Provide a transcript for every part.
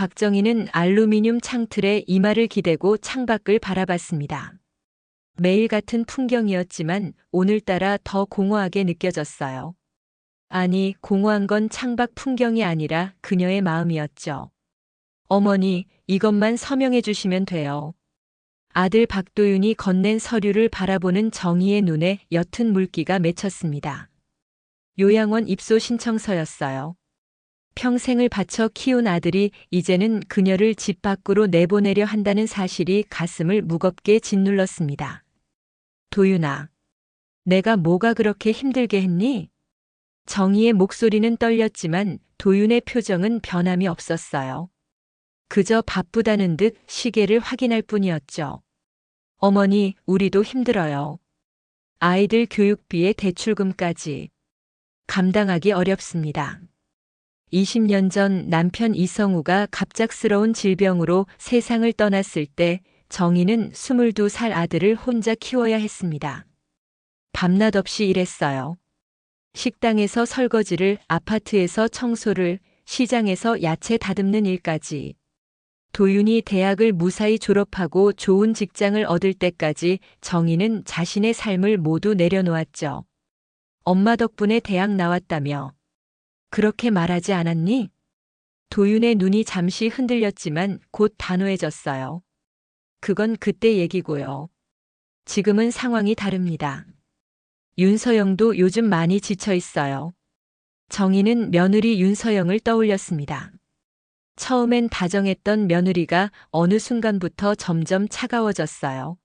박정희는 알루미늄 창틀에 이마를 기대고 창밖을 바라봤습니다. 매일 같은 풍경이었지만 오늘따라 더 공허하게 느껴졌어요. 아니, 공허한 건 창밖 풍경이 아니라 그녀의 마음이었죠. 어머니, 이것만 서명해 주시면 돼요. 아들 박도윤이 건넨 서류를 바라보는 정희의 눈에 옅은 물기가 맺혔습니다. 요양원 입소 신청서였어요. 평생을 바쳐 키운 아들이 이제는 그녀를 집 밖으로 내보내려 한다는 사실이 가슴을 무겁게 짓눌렀습니다. 도윤아, 내가 뭐가 그렇게 힘들게 했니? 정희의 목소리는 떨렸지만 도윤의 표정은 변함이 없었어요. 그저 바쁘다는 듯 시계를 확인할 뿐이었죠. 어머니, 우리도 힘들어요. 아이들 교육비에 대출금까지 감당하기 어렵습니다. 20년 전 남편 이성우가 갑작스러운 질병으로 세상을 떠났을 때 정희는 22살 아들을 혼자 키워야 했습니다. 밤낮 없이 일했어요. 식당에서 설거지를, 아파트에서 청소를, 시장에서 야채 다듬는 일까지. 도윤이 대학을 무사히 졸업하고 좋은 직장을 얻을 때까지 정희는 자신의 삶을 모두 내려놓았죠. 엄마 덕분에 대학 나왔다며. 그렇게 말하지 않았니? 도윤의 눈이 잠시 흔들렸지만 곧 단호해졌어요. 그건 그때 얘기고요. 지금은 상황이 다릅니다. 윤서영도 요즘 많이 지쳐 있어요. 정희는 며느리 윤서영을 떠올렸습니다. 처음엔 다정했던 며느리가 어느 순간부터 점점 차가워졌어요.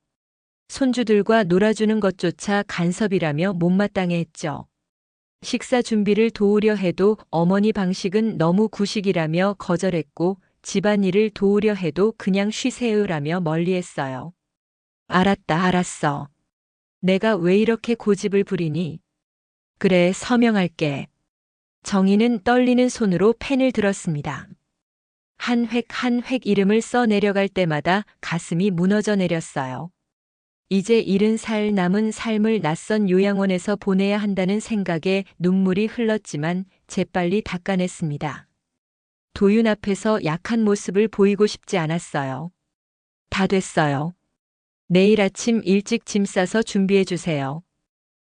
손주들과 놀아주는 것조차 간섭이라며 못마땅해 했죠. 식사 준비를 도우려 해도 어머니 방식은 너무 구식이라며 거절했고 집안일을 도우려 해도 그냥 쉬세요라며 멀리했어요. 알았다, 알았어. 내가 왜 이렇게 고집을 부리니? 그래, 서명할게. 정희는 떨리는 손으로 펜을 들었습니다. 한 획 한 획 이름을 써 내려갈 때마다 가슴이 무너져 내렸어요. 이제 70살 남은 삶을 낯선 요양원에서 보내야 한다는 생각에 눈물이 흘렀지만 재빨리 닦아냈습니다. 도윤 앞에서 약한 모습을 보이고 싶지 않았어요. 다 됐어요. 내일 아침 일찍 짐 싸서 준비해 주세요.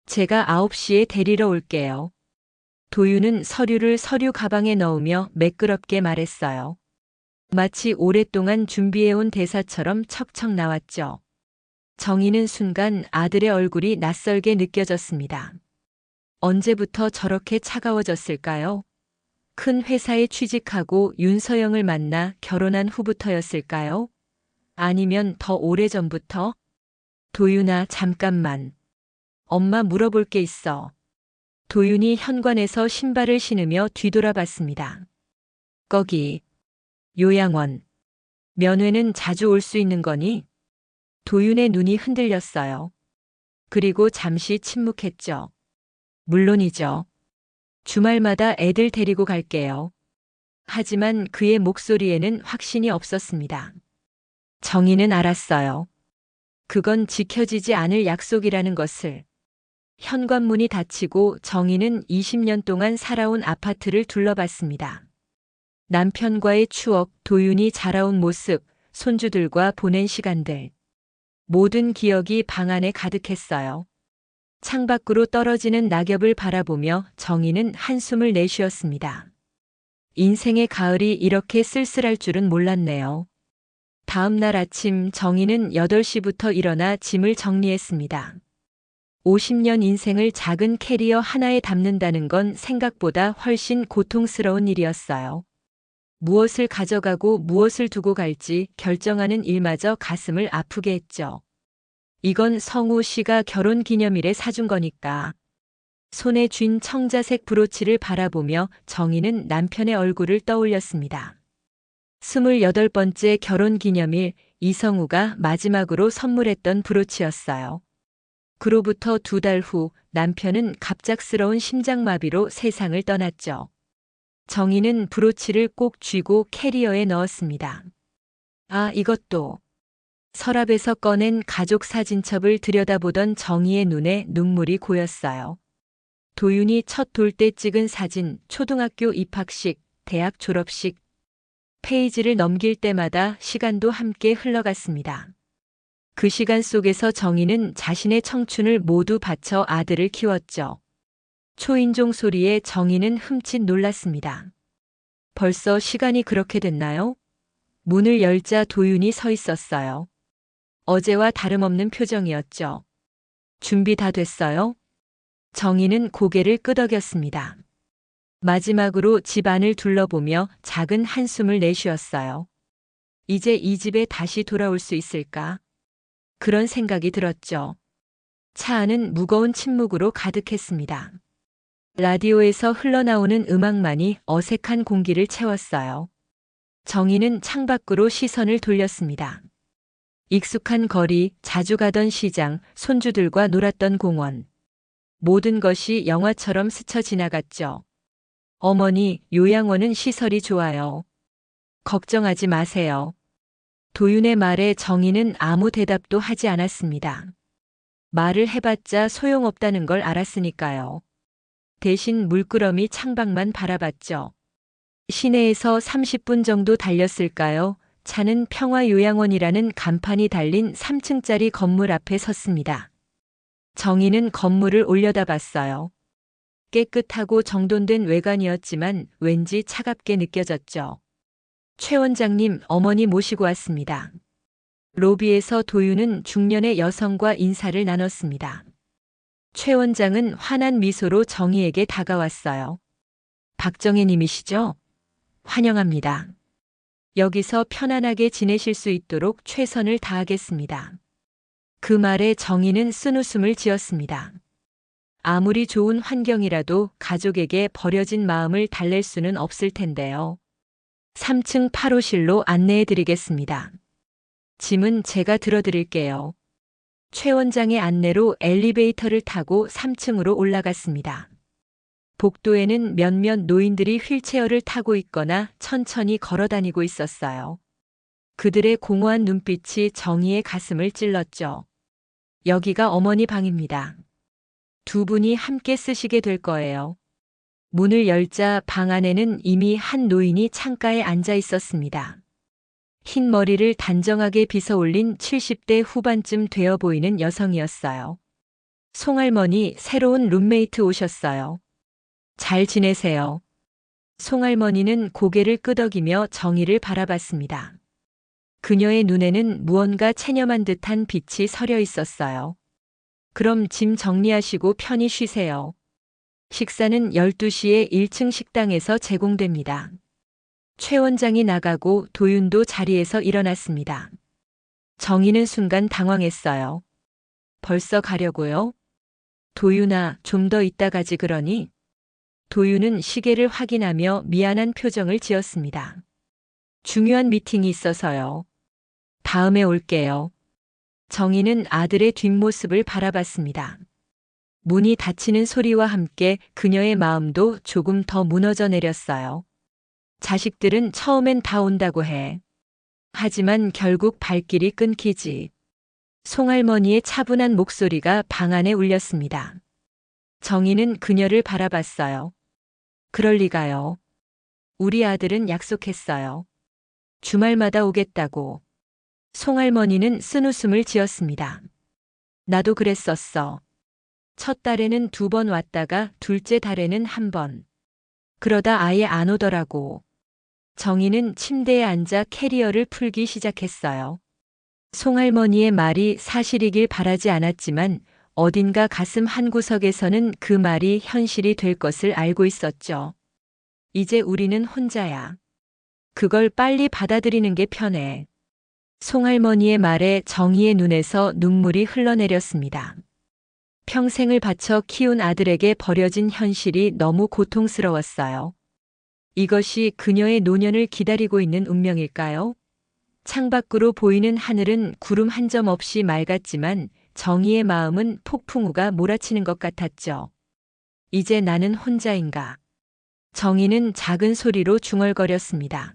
제가 9시에 데리러 올게요. 도윤은 서류를 서류 가방에 넣으며 매끄럽게 말했어요. 마치 오랫동안 준비해온 대사처럼 척척 나왔죠. 정희는 순간 아들의 얼굴이 낯설게 느껴졌습니다. 언제부터 저렇게 차가워졌을까요? 큰 회사에 취직하고 윤서영을 만나 결혼한 후부터였을까요? 아니면 더 오래전부터? 도윤아, 잠깐만. 엄마 물어볼 게 있어. 도윤이 현관에서 신발을 신으며 뒤돌아봤습니다. 거기, 요양원. 면회는 자주 올 수 있는 거니? 도윤의 눈이 흔들렸어요. 그리고 잠시 침묵했죠. 물론이죠. 주말마다 애들 데리고 갈게요. 하지만 그의 목소리에는 확신이 없었습니다. 정희는 알았어요. 그건 지켜지지 않을 약속이라는 것을. 현관문이 닫히고 정희는 20년 동안 살아온 아파트를 둘러봤습니다. 남편과의 추억, 도윤이 자라온 모습, 손주들과 보낸 시간들. 모든 기억이 방 안에 가득했어요. 창밖으로 떨어지는 낙엽을 바라보며 정희는 한숨을 내쉬었습니다. 인생의 가을이 이렇게 쓸쓸할 줄은 몰랐네요. 다음 날 아침 정희는 8시부터 일어나 짐을 정리했습니다. 50년 인생을 작은 캐리어 하나에 담는다는 건 생각보다 훨씬 고통스러운 일이었어요. 무엇을 가져가고 무엇을 두고 갈지 결정하는 일마저 가슴을 아프게 했죠. 이건 성우 씨가 결혼 기념일에 사준 거니까. 손에 쥔 청자색 브로치를 바라보며 정희는 남편의 얼굴을 떠올렸습니다. 28번째 결혼 기념일, 이성우가 마지막으로 선물했던 브로치였어요. 그로부터 2달 후 남편은 갑작스러운 심장마비로 세상을 떠났죠. 정희는 브로치를 꼭 쥐고 캐리어에 넣었습니다. 아, 이것도. 서랍에서 꺼낸 가족 사진첩을 들여다보던 정희의 눈에 눈물이 고였어요. 도윤이 첫 돌 때 찍은 사진, 초등학교 입학식, 대학 졸업식. 페이지를 넘길 때마다 시간도 함께 흘러갔습니다. 그 시간 속에서 정희는 자신의 청춘을 모두 바쳐 아들을 키웠죠. 초인종 소리에 정희는 흠칫 놀랐습니다. 벌써 시간이 그렇게 됐나요? 문을 열자 도윤이 서 있었어요. 어제와 다름없는 표정이었죠. 준비 다 됐어요? 정희는 고개를 끄덕였습니다. 마지막으로 집 안을 둘러보며 작은 한숨을 내쉬었어요. 이제 이 집에 다시 돌아올 수 있을까? 그런 생각이 들었죠. 차 안은 무거운 침묵으로 가득했습니다. 라디오에서 흘러나오는 음악만이 어색한 공기를 채웠어요. 정희는 창밖으로 시선을 돌렸습니다. 익숙한 거리, 자주 가던 시장, 손주들과 놀았던 공원. 모든 것이 영화처럼 스쳐 지나갔죠. 어머니, 요양원은 시설이 좋아요. 걱정하지 마세요. 도윤의 말에 정희는 아무 대답도 하지 않았습니다. 말을 해봤자 소용없다는 걸 알았으니까요. 대신 물끄러미 창밖만 바라봤죠. 시내에서 30분 정도 달렸을까요? 차는 평화요양원이라는 간판이 달린 3층짜리 건물 앞에 섰습니다. 정희는 건물을 올려다봤어요. 깨끗하고 정돈된 외관이었지만 왠지 차갑게 느껴졌죠. 최 원장님, 어머니 모시고 왔습니다. 로비에서 도윤은 중년의 여성과 인사를 나눴습니다. 최 원장은 환한 미소로 정희에게 다가왔어요. 박정혜 님이시죠? 환영합니다. 여기서 편안하게 지내실 수 있도록 최선을 다하겠습니다. 그 말에 정희는 쓴웃음을 지었습니다. 아무리 좋은 환경이라도 가족에게 버려진 마음을 달랠 수는 없을 텐데요. 3층 8호실로 안내해 드리겠습니다. 짐은 제가 들어드릴게요. 최 원장의 안내로 엘리베이터를 타고 3층으로 올라갔습니다. 복도에는 몇몇 노인들이 휠체어를 타고 있거나 천천히 걸어 다니고 있었어요. 그들의 공허한 눈빛이 정희의 가슴을 찔렀죠. 여기가 어머니 방입니다. 두 분이 함께 쓰시게 될 거예요. 문을 열자 방 안에는 이미 한 노인이 창가에 앉아 있었습니다. 흰 머리를 단정하게 빗어 올린 70대 후반쯤 되어 보이는 여성이었어요. 송할머니, 새로운 룸메이트 오셨어요. 잘 지내세요. 송할머니는 고개를 끄덕이며 정희를 바라봤습니다. 그녀의 눈에는 무언가 체념한 듯한 빛이 서려 있었어요. 그럼 짐 정리하시고 편히 쉬세요. 식사는 12시에 1층 식당에서 제공됩니다. 최 원장이 나가고 도윤도 자리에서 일어났습니다. 정희는 순간 당황했어요. 벌써 가려고요? 도윤아, 좀 더 있다 가지 그러니? 도윤은 시계를 확인하며 미안한 표정을 지었습니다. 중요한 미팅이 있어서요. 다음에 올게요. 정희는 아들의 뒷모습을 바라봤습니다. 문이 닫히는 소리와 함께 그녀의 마음도 조금 더 무너져 내렸어요. 자식들은 처음엔 다 온다고 해. 하지만 결국 발길이 끊기지. 송할머니의 차분한 목소리가 방 안에 울렸습니다. 정희는 그녀를 바라봤어요. 그럴 리가요. 우리 아들은 약속했어요. 주말마다 오겠다고. 송할머니는 쓴웃음을 지었습니다. 나도 그랬었어. 첫 달에는 2번 왔다가 둘째 달에는 1번. 그러다 아예 안 오더라고. 정희는 침대에 앉아 캐리어를 풀기 시작했어요. 송할머니의 말이 사실이길 바라지 않았지만 어딘가 가슴 한구석에서는 그 말이 현실이 될 것을 알고 있었죠. 이제 우리는 혼자야. 그걸 빨리 받아들이는 게 편해. 송할머니의 말에 정희의 눈에서 눈물이 흘러내렸습니다. 평생을 바쳐 키운 아들에게 버려진 현실이 너무 고통스러웠어요. 이것이 그녀의 노년을 기다리고 있는 운명일까요? 창밖으로 보이는 하늘은 구름 한 점 없이 맑았지만 정희의 마음은 폭풍우가 몰아치는 것 같았죠. 이제 나는 혼자인가? 정희는 작은 소리로 중얼거렸습니다.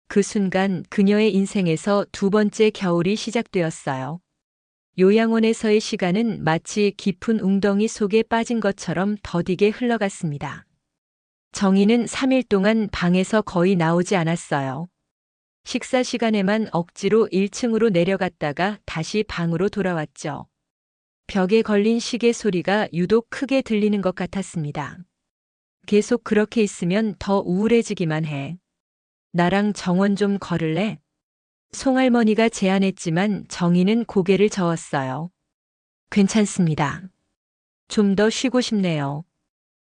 그 순간 그녀의 인생에서 2번째 겨울이 시작되었어요. 요양원에서의 시간은 마치 깊은 웅덩이 속에 빠진 것처럼 더디게 흘러갔습니다. 정희는 3일 동안 방에서 거의 나오지 않았어요. 식사 시간에만 억지로 1층으로 내려갔다가 다시 방으로 돌아왔죠. 벽에 걸린 시계 소리가 유독 크게 들리는 것 같았습니다. 계속 그렇게 있으면 더 우울해지기만 해. 나랑 정원 좀 걸을래? 송할머니가 제안했지만 정희는 고개를 저었어요. 괜찮습니다. 좀 더 쉬고 싶네요.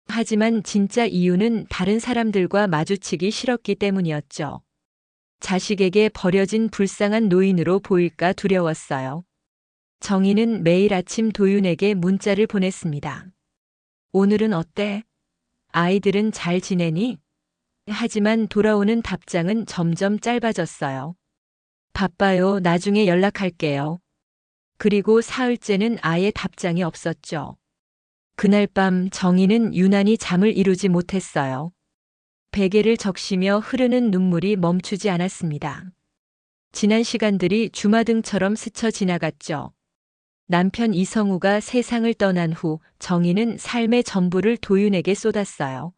하지만 진짜 이유는 다른 사람들과 마주치기 싫었기 때문이었죠. 자식에게 버려진 불쌍한 노인으로 보일까 두려웠어요. 정희는 매일 아침 도윤에게 문자를 보냈습니다. 오늘은 어때? 아이들은 잘 지내니? 하지만 돌아오는 답장은 점점 짧아졌어요. 바빠요. 나중에 연락할게요. 그리고 사흘째는 아예 답장이 없었죠. 그날 밤 정희는 유난히 잠을 이루지 못했어요. 베개를 적시며 흐르는 눈물이 멈추지 않았습니다. 지난 시간들이 주마등처럼 스쳐 지나갔죠. 남편 이성우가 세상을 떠난 후 정희는 삶의 전부를 도윤에게 쏟았어요.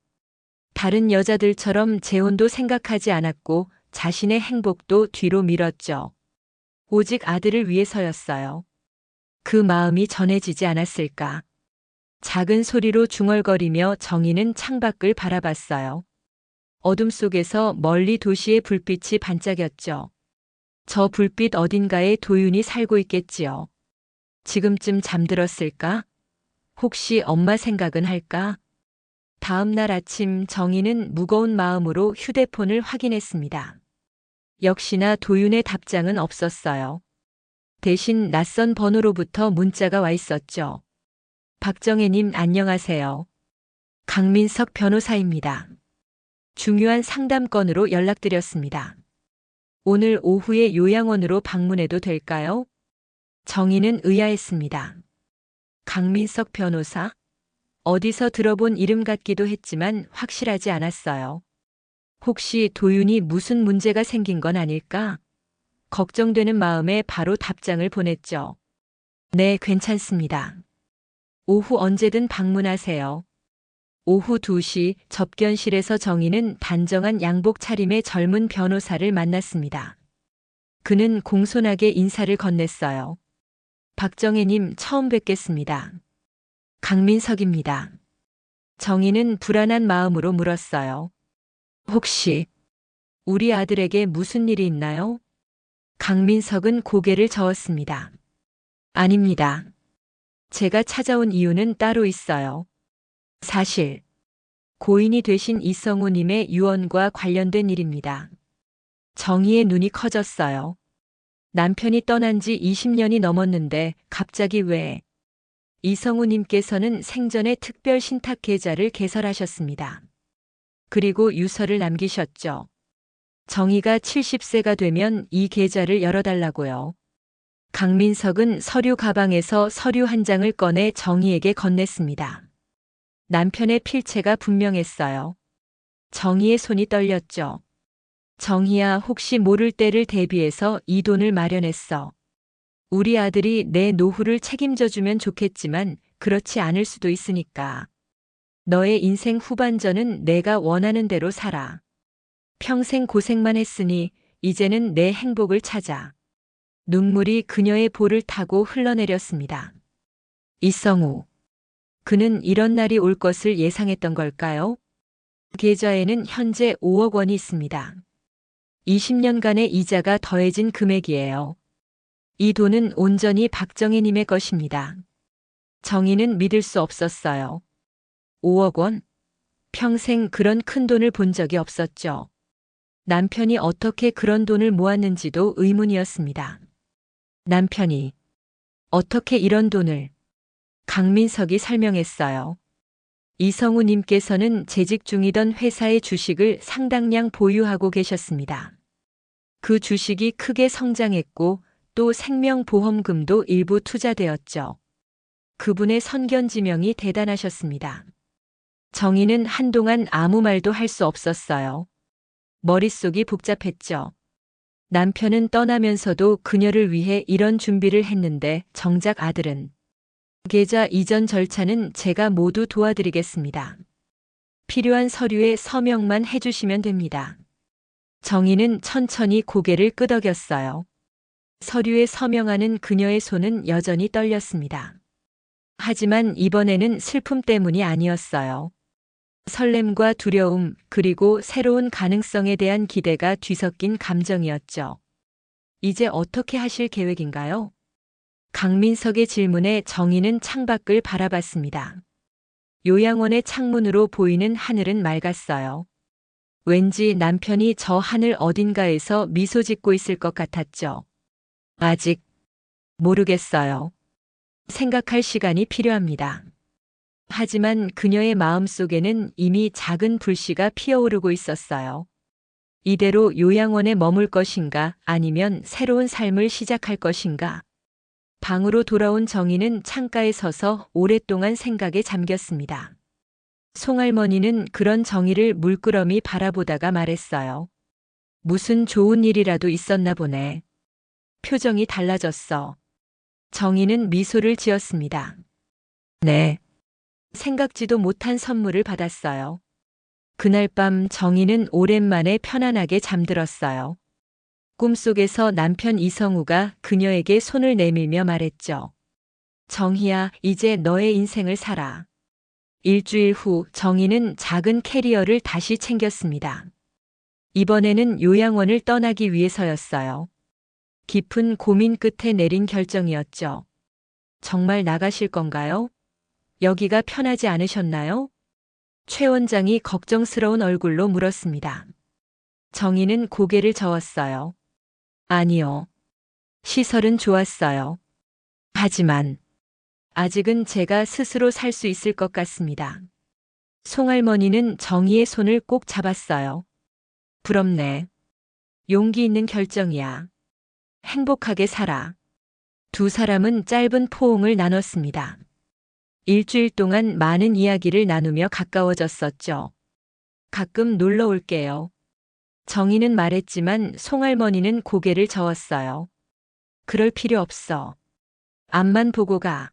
다른 여자들처럼 재혼도 생각하지 않았고 자신의 행복도 뒤로 밀었죠. 오직 아들을 위해서였어요. 그 마음이 전해지지 않았을까. 작은 소리로 중얼거리며 정희는 창밖을 바라봤어요. 어둠 속에서 멀리 도시의 불빛이 반짝였죠. 저 불빛 어딘가에 도윤이 살고 있겠지요. 지금쯤 잠들었을까? 혹시 엄마 생각은 할까? 다음 날 아침 정희는 무거운 마음으로 휴대폰을 확인했습니다. 역시나 도윤의 답장은 없었어요. 대신 낯선 번호로부터 문자가 와 있었죠. 박정혜님 안녕하세요. 강민석 변호사입니다. 중요한 상담 건으로 연락드렸습니다. 오늘 오후에 요양원으로 방문해도 될까요? 정희는 의아했습니다. 강민석 변호사? 어디서 들어본 이름 같기도 했지만 확실하지 않았어요. 혹시 도윤이 무슨 문제가 생긴 건 아닐까? 걱정되는 마음에 바로 답장을 보냈죠. 네, 괜찮습니다. 오후 언제든 방문하세요. 오후 2시 접견실에서 정희는 단정한 양복 차림의 젊은 변호사를 만났습니다. 그는 공손하게 인사를 건넸어요. 박정혜님 처음 뵙겠습니다. 강민석입니다. 정희는 불안한 마음으로 물었어요. 혹시 우리 아들에게 무슨 일이 있나요? 강민석은 고개를 저었습니다. 아닙니다. 제가 찾아온 이유는 따로 있어요. 사실 고인이 되신 이성우님의 유언과 관련된 일입니다. 정희의 눈이 커졌어요. 남편이 떠난 지 20년이 넘었는데 갑자기 왜? 이성우님께서는 생전에 특별 신탁 계좌를 개설하셨습니다. 그리고 유서를 남기셨죠. 정희가 70세가 되면 이 계좌를 열어달라고요. 강민석은 서류 가방에서 서류 한 장을 꺼내 정희에게 건넸습니다. 남편의 필체가 분명했어요. 정희의 손이 떨렸죠. 정희야, 혹시 모를 때를 대비해서 이 돈을 마련했어. 우리 아들이 내 노후를 책임져주면 좋겠지만 그렇지 않을 수도 있으니까. 너의 인생 후반전은 내가 원하는 대로 살아. 평생 고생만 했으니 이제는 내 행복을 찾아. 눈물이 그녀의 볼을 타고 흘러내렸습니다. 이성우. 그는 이런 날이 올 것을 예상했던 걸까요? 계좌에는 현재 5억 원이 있습니다. 20년간의 이자가 더해진 금액이에요. 이 돈은 온전히 박정혜님의 것입니다. 정희는 믿을 수 없었어요. 5억 원? 평생 그런 큰 돈을 본 적이 없었죠. 남편이 어떻게 그런 돈을 모았는지도 의문이었습니다. 남편이 어떻게 이런 돈을? 강민석이 설명했어요. 이성우님께서는 재직 중이던 회사의 주식을 상당량 보유하고 계셨습니다. 그 주식이 크게 성장했고 또 생명보험금도 일부 투자되었죠. 그분의 선견지명이 대단하셨습니다. 정희는 한동안 아무 말도 할 수 없었어요. 머릿속이 복잡했죠. 남편은 떠나면서도 그녀를 위해 이런 준비를 했는데 정작 아들은 계좌 이전 절차는 제가 모두 도와드리겠습니다. 필요한 서류에 서명만 해주시면 됩니다. 정희는 천천히 고개를 끄덕였어요. 서류에 서명하는 그녀의 손은 여전히 떨렸습니다. 하지만 이번에는 슬픔 때문이 아니었어요. 설렘과 두려움, 그리고 새로운 가능성에 대한 기대가 뒤섞인 감정이었죠. 이제 어떻게 하실 계획인가요? 강민석의 질문에 정희는 창밖을 바라봤습니다. 요양원의 창문으로 보이는 하늘은 맑았어요. 왠지 남편이 저 하늘 어딘가에서 미소 짓고 있을 것 같았죠. 아직 모르겠어요. 생각할 시간이 필요합니다. 하지만 그녀의 마음속에는 이미 작은 불씨가 피어오르고 있었어요. 이대로 요양원에 머물 것인가 아니면 새로운 삶을 시작할 것인가. 방으로 돌아온 정희는 창가에 서서 오랫동안 생각에 잠겼습니다. 송할머니는 그런 정희를 물끄러미 바라보다가 말했어요. 무슨 좋은 일이라도 있었나 보네. 표정이 달라졌어. 정희는 미소를 지었습니다. 네. 생각지도 못한 선물을 받았어요. 그날 밤 정희는 오랜만에 편안하게 잠들었어요. 꿈속에서 남편 이성우가 그녀에게 손을 내밀며 말했죠. 정희야, 이제 너의 인생을 살아. 일주일 후 정희는 작은 캐리어를 다시 챙겼습니다. 이번에는 요양원을 떠나기 위해서였어요. 깊은 고민 끝에 내린 결정이었죠. 정말 나가실 건가요? 여기가 편하지 않으셨나요? 최 원장이 걱정스러운 얼굴로 물었습니다. 정희는 고개를 저었어요. 아니요. 시설은 좋았어요. 하지만 아직은 제가 스스로 살 수 있을 것 같습니다. 송할머니는 정희의 손을 꼭 잡았어요. 부럽네. 용기 있는 결정이야. 행복하게 살아. 두 사람은 짧은 포옹을 나눴습니다. 일주일 동안 많은 이야기를 나누며 가까워졌었죠. 가끔 놀러 올게요. 정희는 말했지만 송할머니는 고개를 저었어요. 그럴 필요 없어. 앞만 보고 가.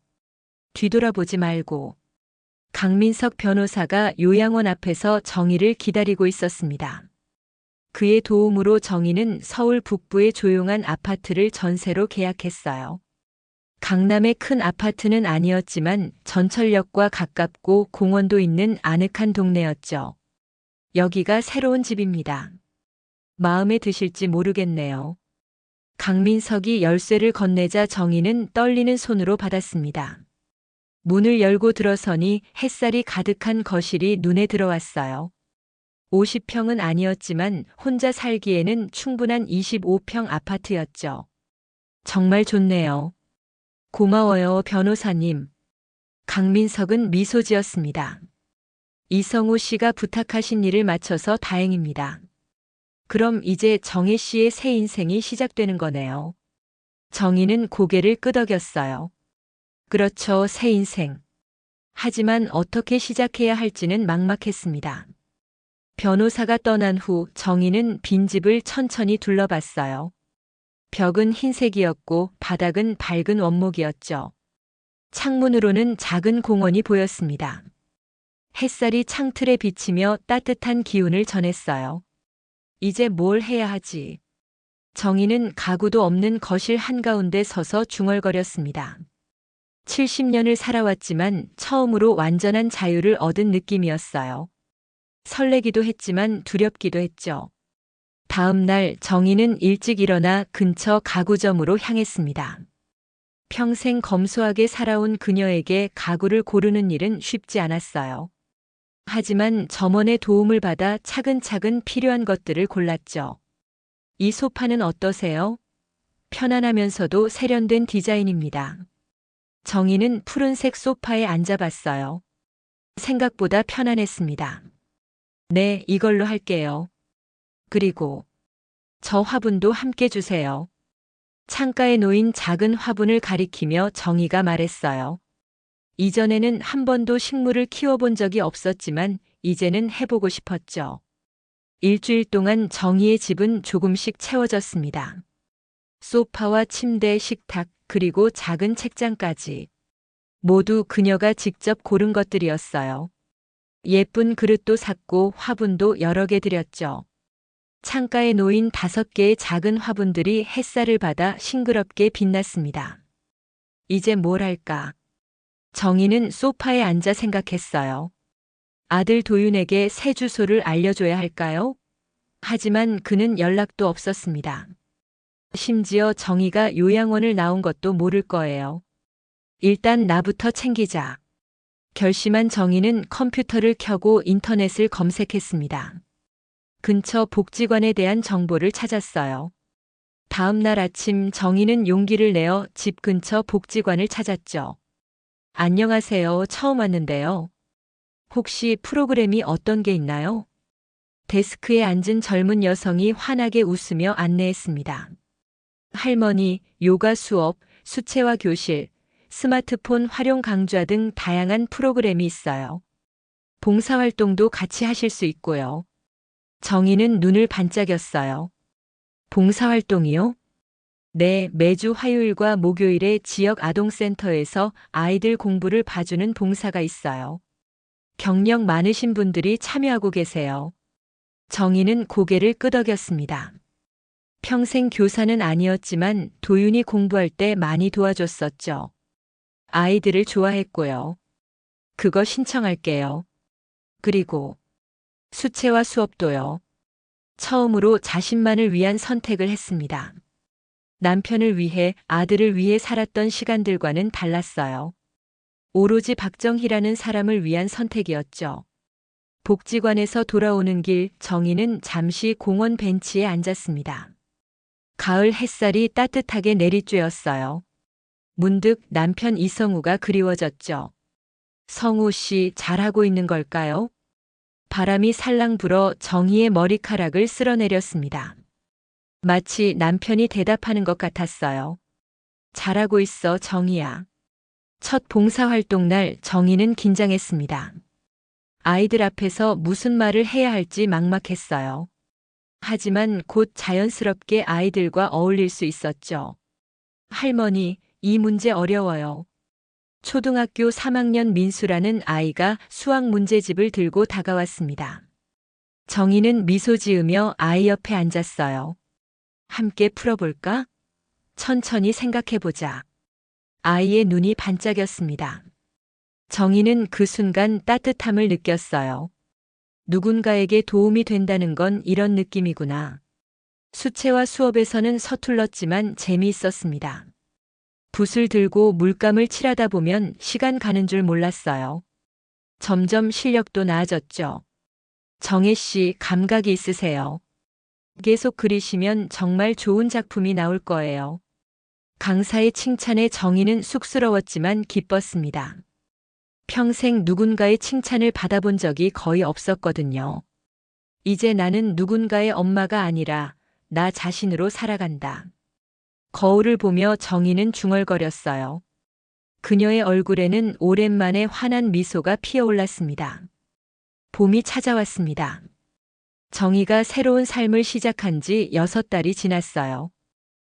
뒤돌아보지 말고. 강민석 변호사가 요양원 앞에서 정희를 기다리고 있었습니다. 그의 도움으로 정희는 서울 북부의 조용한 아파트를 전세로 계약했어요. 강남의 큰 아파트는 아니었지만 전철역과 가깝고 공원도 있는 아늑한 동네였죠. 여기가 새로운 집입니다. 마음에 드실지 모르겠네요. 강민석이 열쇠를 건네자 정희는 떨리는 손으로 받았습니다. 문을 열고 들어서니 햇살이 가득한 거실이 눈에 들어왔어요. 50평은 아니었지만 혼자 살기에는 충분한 25평 아파트였죠. 정말 좋네요. 고마워요, 변호사님. 강민석은 미소 지었습니다. 이성우 씨가 부탁하신 일을 마쳐서 다행입니다. 그럼 이제 정혜 씨의 새 인생이 시작되는 거네요. 정희는 고개를 끄덕였어요. 그렇죠, 새 인생. 하지만 어떻게 시작해야 할지는 막막했습니다. 변호사가 떠난 후 정희는 빈집을 천천히 둘러봤어요. 벽은 흰색이었고 바닥은 밝은 원목이었죠. 창문으로는 작은 공원이 보였습니다. 햇살이 창틀에 비치며 따뜻한 기운을 전했어요. 이제 뭘 해야 하지? 정희는 가구도 없는 거실 한가운데 서서 중얼거렸습니다. 70년을 살아왔지만 처음으로 완전한 자유를 얻은 느낌이었어요. 설레기도 했지만 두렵기도 했죠. 다음 날 정희는 일찍 일어나 근처 가구점으로 향했습니다. 평생 검소하게 살아온 그녀에게 가구를 고르는 일은 쉽지 않았어요. 하지만 점원의 도움을 받아 차근차근 필요한 것들을 골랐죠. 이 소파는 어떠세요? 편안하면서도 세련된 디자인입니다. 정희는 푸른색 소파에 앉아봤어요. 생각보다 편안했습니다. 네, 이걸로 할게요. 그리고 저 화분도 함께 주세요. 창가에 놓인 작은 화분을 가리키며 정희가 말했어요. 이전에는 한 번도 식물을 키워본 적이 없었지만 이제는 해보고 싶었죠. 일주일 동안 정희의 집은 조금씩 채워졌습니다. 소파와 침대, 식탁, 그리고 작은 책장까지. 모두 그녀가 직접 고른 것들이었어요. 예쁜 그릇도 샀고 화분도 여러 개 드렸죠. 창가에 놓인 5개의 작은 화분들이 햇살을 받아 싱그럽게 빛났습니다. 이제 뭘 할까? 정희는 소파에 앉아 생각했어요. 아들 도윤에게 새 주소를 알려줘야 할까요? 하지만 그는 연락도 없었습니다. 심지어 정희가 요양원을 나온 것도 모를 거예요. 일단 나부터 챙기자. 결심한 정희는 컴퓨터를 켜고 인터넷을 검색했습니다. 근처 복지관에 대한 정보를 찾았어요. 다음 날 아침 정희는 용기를 내어 집 근처 복지관을 찾았죠. 안녕하세요. 처음 왔는데요. 혹시 프로그램이 어떤 게 있나요? 데스크에 앉은 젊은 여성이 환하게 웃으며 안내했습니다. 할머니, 요가 수업, 수채화 교실, 스마트폰 활용 강좌 등 다양한 프로그램이 있어요. 봉사활동도 같이 하실 수 있고요. 정희는 눈을 반짝였어요. 봉사활동이요? 네, 매주 화요일과 목요일에 지역 아동센터에서 아이들 공부를 봐주는 봉사가 있어요. 경력 많으신 분들이 참여하고 계세요. 정희는 고개를 끄덕였습니다. 평생 교사는 아니었지만 도윤이 공부할 때 많이 도와줬었죠. 아이들을 좋아했고요. 그거 신청할게요. 그리고 수채화 수업도요. 처음으로 자신만을 위한 선택을 했습니다. 남편을 위해, 아들을 위해 살았던 시간들과는 달랐어요. 오로지 박정희라는 사람을 위한 선택이었죠. 복지관에서 돌아오는 길, 정희는 잠시 공원 벤치에 앉았습니다. 가을 햇살이 따뜻하게 내리쬐었어요. 문득 남편 이성우가 그리워졌죠. 성우 씨, 잘하고 있는 걸까요? 바람이 살랑 불어 정희의 머리카락을 쓸어내렸습니다. 마치 남편이 대답하는 것 같았어요. 잘하고 있어, 정희야. 첫 봉사활동 날 정희는 긴장했습니다. 아이들 앞에서 무슨 말을 해야 할지 막막했어요. 하지만 곧 자연스럽게 아이들과 어울릴 수 있었죠. 할머니, 이 문제 어려워요. 초등학교 3학년 민수라는 아이가 수학 문제집을 들고 다가왔습니다. 정희는 미소 지으며 아이 옆에 앉았어요. 함께 풀어볼까? 천천히 생각해보자. 아이의 눈이 반짝였습니다. 정희는 그 순간 따뜻함을 느꼈어요. 누군가에게 도움이 된다는 건 이런 느낌이구나. 수채화 수업에서는 서툴렀지만 재미있었습니다. 붓을 들고 물감을 칠하다 보면 시간 가는 줄 몰랐어요. 점점 실력도 나아졌죠. 정혜 씨, 감각이 있으세요. 계속 그리시면 정말 좋은 작품이 나올 거예요. 강사의 칭찬에 정희는 쑥스러웠지만 기뻤습니다. 평생 누군가의 칭찬을 받아본 적이 거의 없었거든요. 이제 나는 누군가의 엄마가 아니라 나 자신으로 살아간다. 거울을 보며 정희는 중얼거렸어요. 그녀의 얼굴에는 오랜만에 환한 미소가 피어올랐습니다. 봄이 찾아왔습니다. 정희가 새로운 삶을 시작한 지 6달이 지났어요.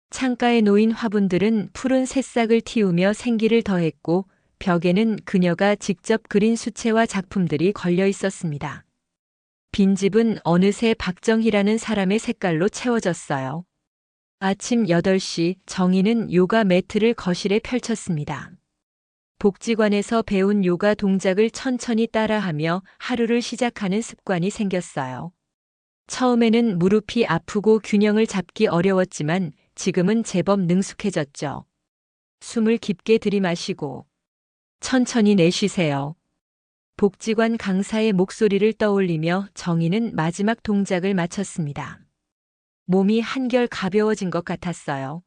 창가에 놓인 화분들은 푸른 새싹을 틔우며 생기를 더했고 벽에는 그녀가 직접 그린 수채화 작품들이 걸려 있었습니다. 빈집은 어느새 박정희라는 사람의 색깔로 채워졌어요. 아침 8시 정희는 요가 매트를 거실에 펼쳤습니다. 복지관에서 배운 요가 동작을 천천히 따라하며 하루를 시작하는 습관이 생겼어요. 처음에는 무릎이 아프고 균형을 잡기 어려웠지만 지금은 제법 능숙해졌죠. 숨을 깊게 들이마시고 천천히 내쉬세요. 복지관 강사의 목소리를 떠올리며 정희는 마지막 동작을 마쳤습니다. 몸이 한결 가벼워진 것 같았어요.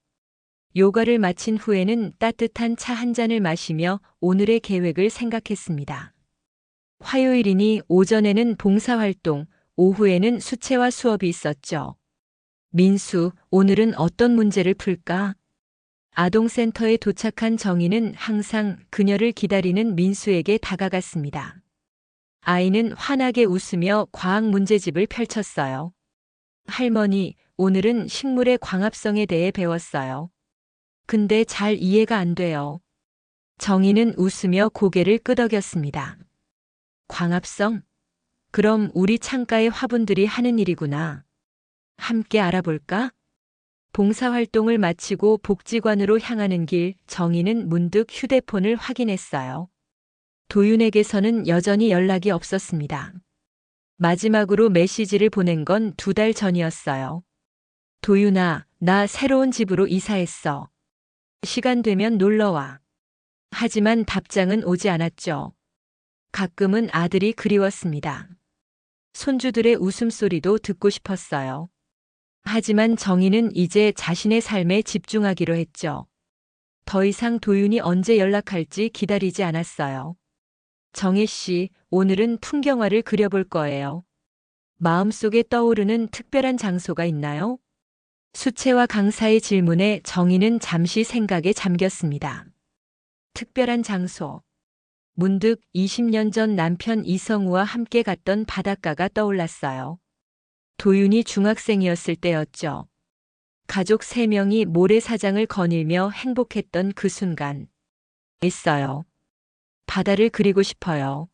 요가를 마친 후에는 따뜻한 차 한 잔을 마시며 오늘의 계획을 생각했습니다. 화요일이니 오전에는 봉사활동, 오후에는 수채화 수업이 있었죠. 민수, 오늘은 어떤 문제를 풀까? 아동센터에 도착한 정희는 항상 그녀를 기다리는 민수에게 다가갔습니다. 아이는 환하게 웃으며 과학 문제집을 펼쳤어요. 할머니, 오늘은 식물의 광합성에 대해 배웠어요. 근데 잘 이해가 안 돼요. 정희는 웃으며 고개를 끄덕였습니다. 광합성? 그럼 우리 창가의 화분들이 하는 일이구나. 함께 알아볼까? 봉사활동을 마치고 복지관으로 향하는 길, 정희는 문득 휴대폰을 확인했어요. 도윤에게서는 여전히 연락이 없었습니다. 마지막으로 메시지를 보낸 건 2달 전이었어요. 도윤아, 나 새로운 집으로 이사했어. 시간 되면 놀러와. 하지만 답장은 오지 않았죠. 가끔은 아들이 그리웠습니다. 손주들의 웃음소리도 듣고 싶었어요. 하지만 정희는 이제 자신의 삶에 집중하기로 했죠. 더 이상 도윤이 언제 연락할지 기다리지 않았어요. 정혜 씨, 오늘은 풍경화를 그려볼 거예요. 마음속에 떠오르는 특별한 장소가 있나요? 수채화 강사의 질문에 정희는 잠시 생각에 잠겼습니다. 특별한 장소. 문득 20년 전 남편 이성우와 함께 갔던 바닷가가 떠올랐어요. 도윤이 중학생이었을 때였죠. 가족 3명이 모래사장을 거닐며 행복했던 그 순간. 있어요. 바다를 그리고 싶어요.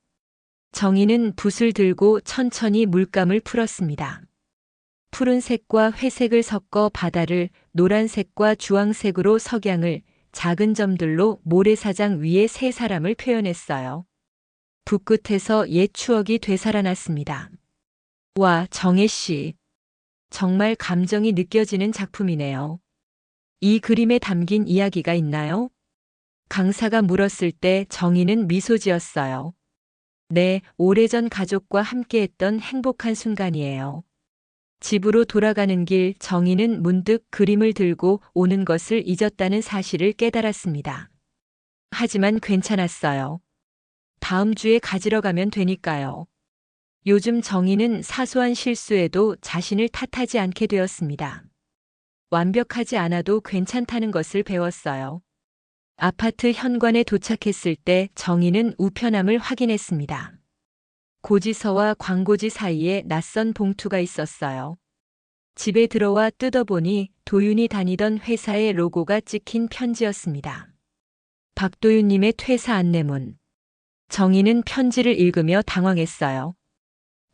정희는 붓을 들고 천천히 물감을 풀었습니다. 푸른색과 회색을 섞어 바다를, 노란색과 주황색으로 석양을, 작은 점들로 모래사장 위에 3사람을 표현했어요. 붓끝에서 옛 추억이 되살아났습니다. 와, 정혜 씨. 정말 감정이 느껴지는 작품이네요. 이 그림에 담긴 이야기가 있나요? 강사가 물었을 때 정희는 미소 지었어요. 네, 오래전 가족과 함께했던 행복한 순간이에요. 집으로 돌아가는 길, 정희는 문득 그림을 들고 오는 것을 잊었다는 사실을 깨달았습니다. 하지만 괜찮았어요. 다음 주에 가지러 가면 되니까요. 요즘 정희는 사소한 실수에도 자신을 탓하지 않게 되었습니다. 완벽하지 않아도 괜찮다는 것을 배웠어요. 아파트 현관에 도착했을 때 정희는 우편함을 확인했습니다. 고지서와 광고지 사이에 낯선 봉투가 있었어요. 집에 들어와 뜯어보니 도윤이 다니던 회사의 로고가 찍힌 편지였습니다. 박도윤님의 퇴사 안내문. 정희는 편지를 읽으며 당황했어요.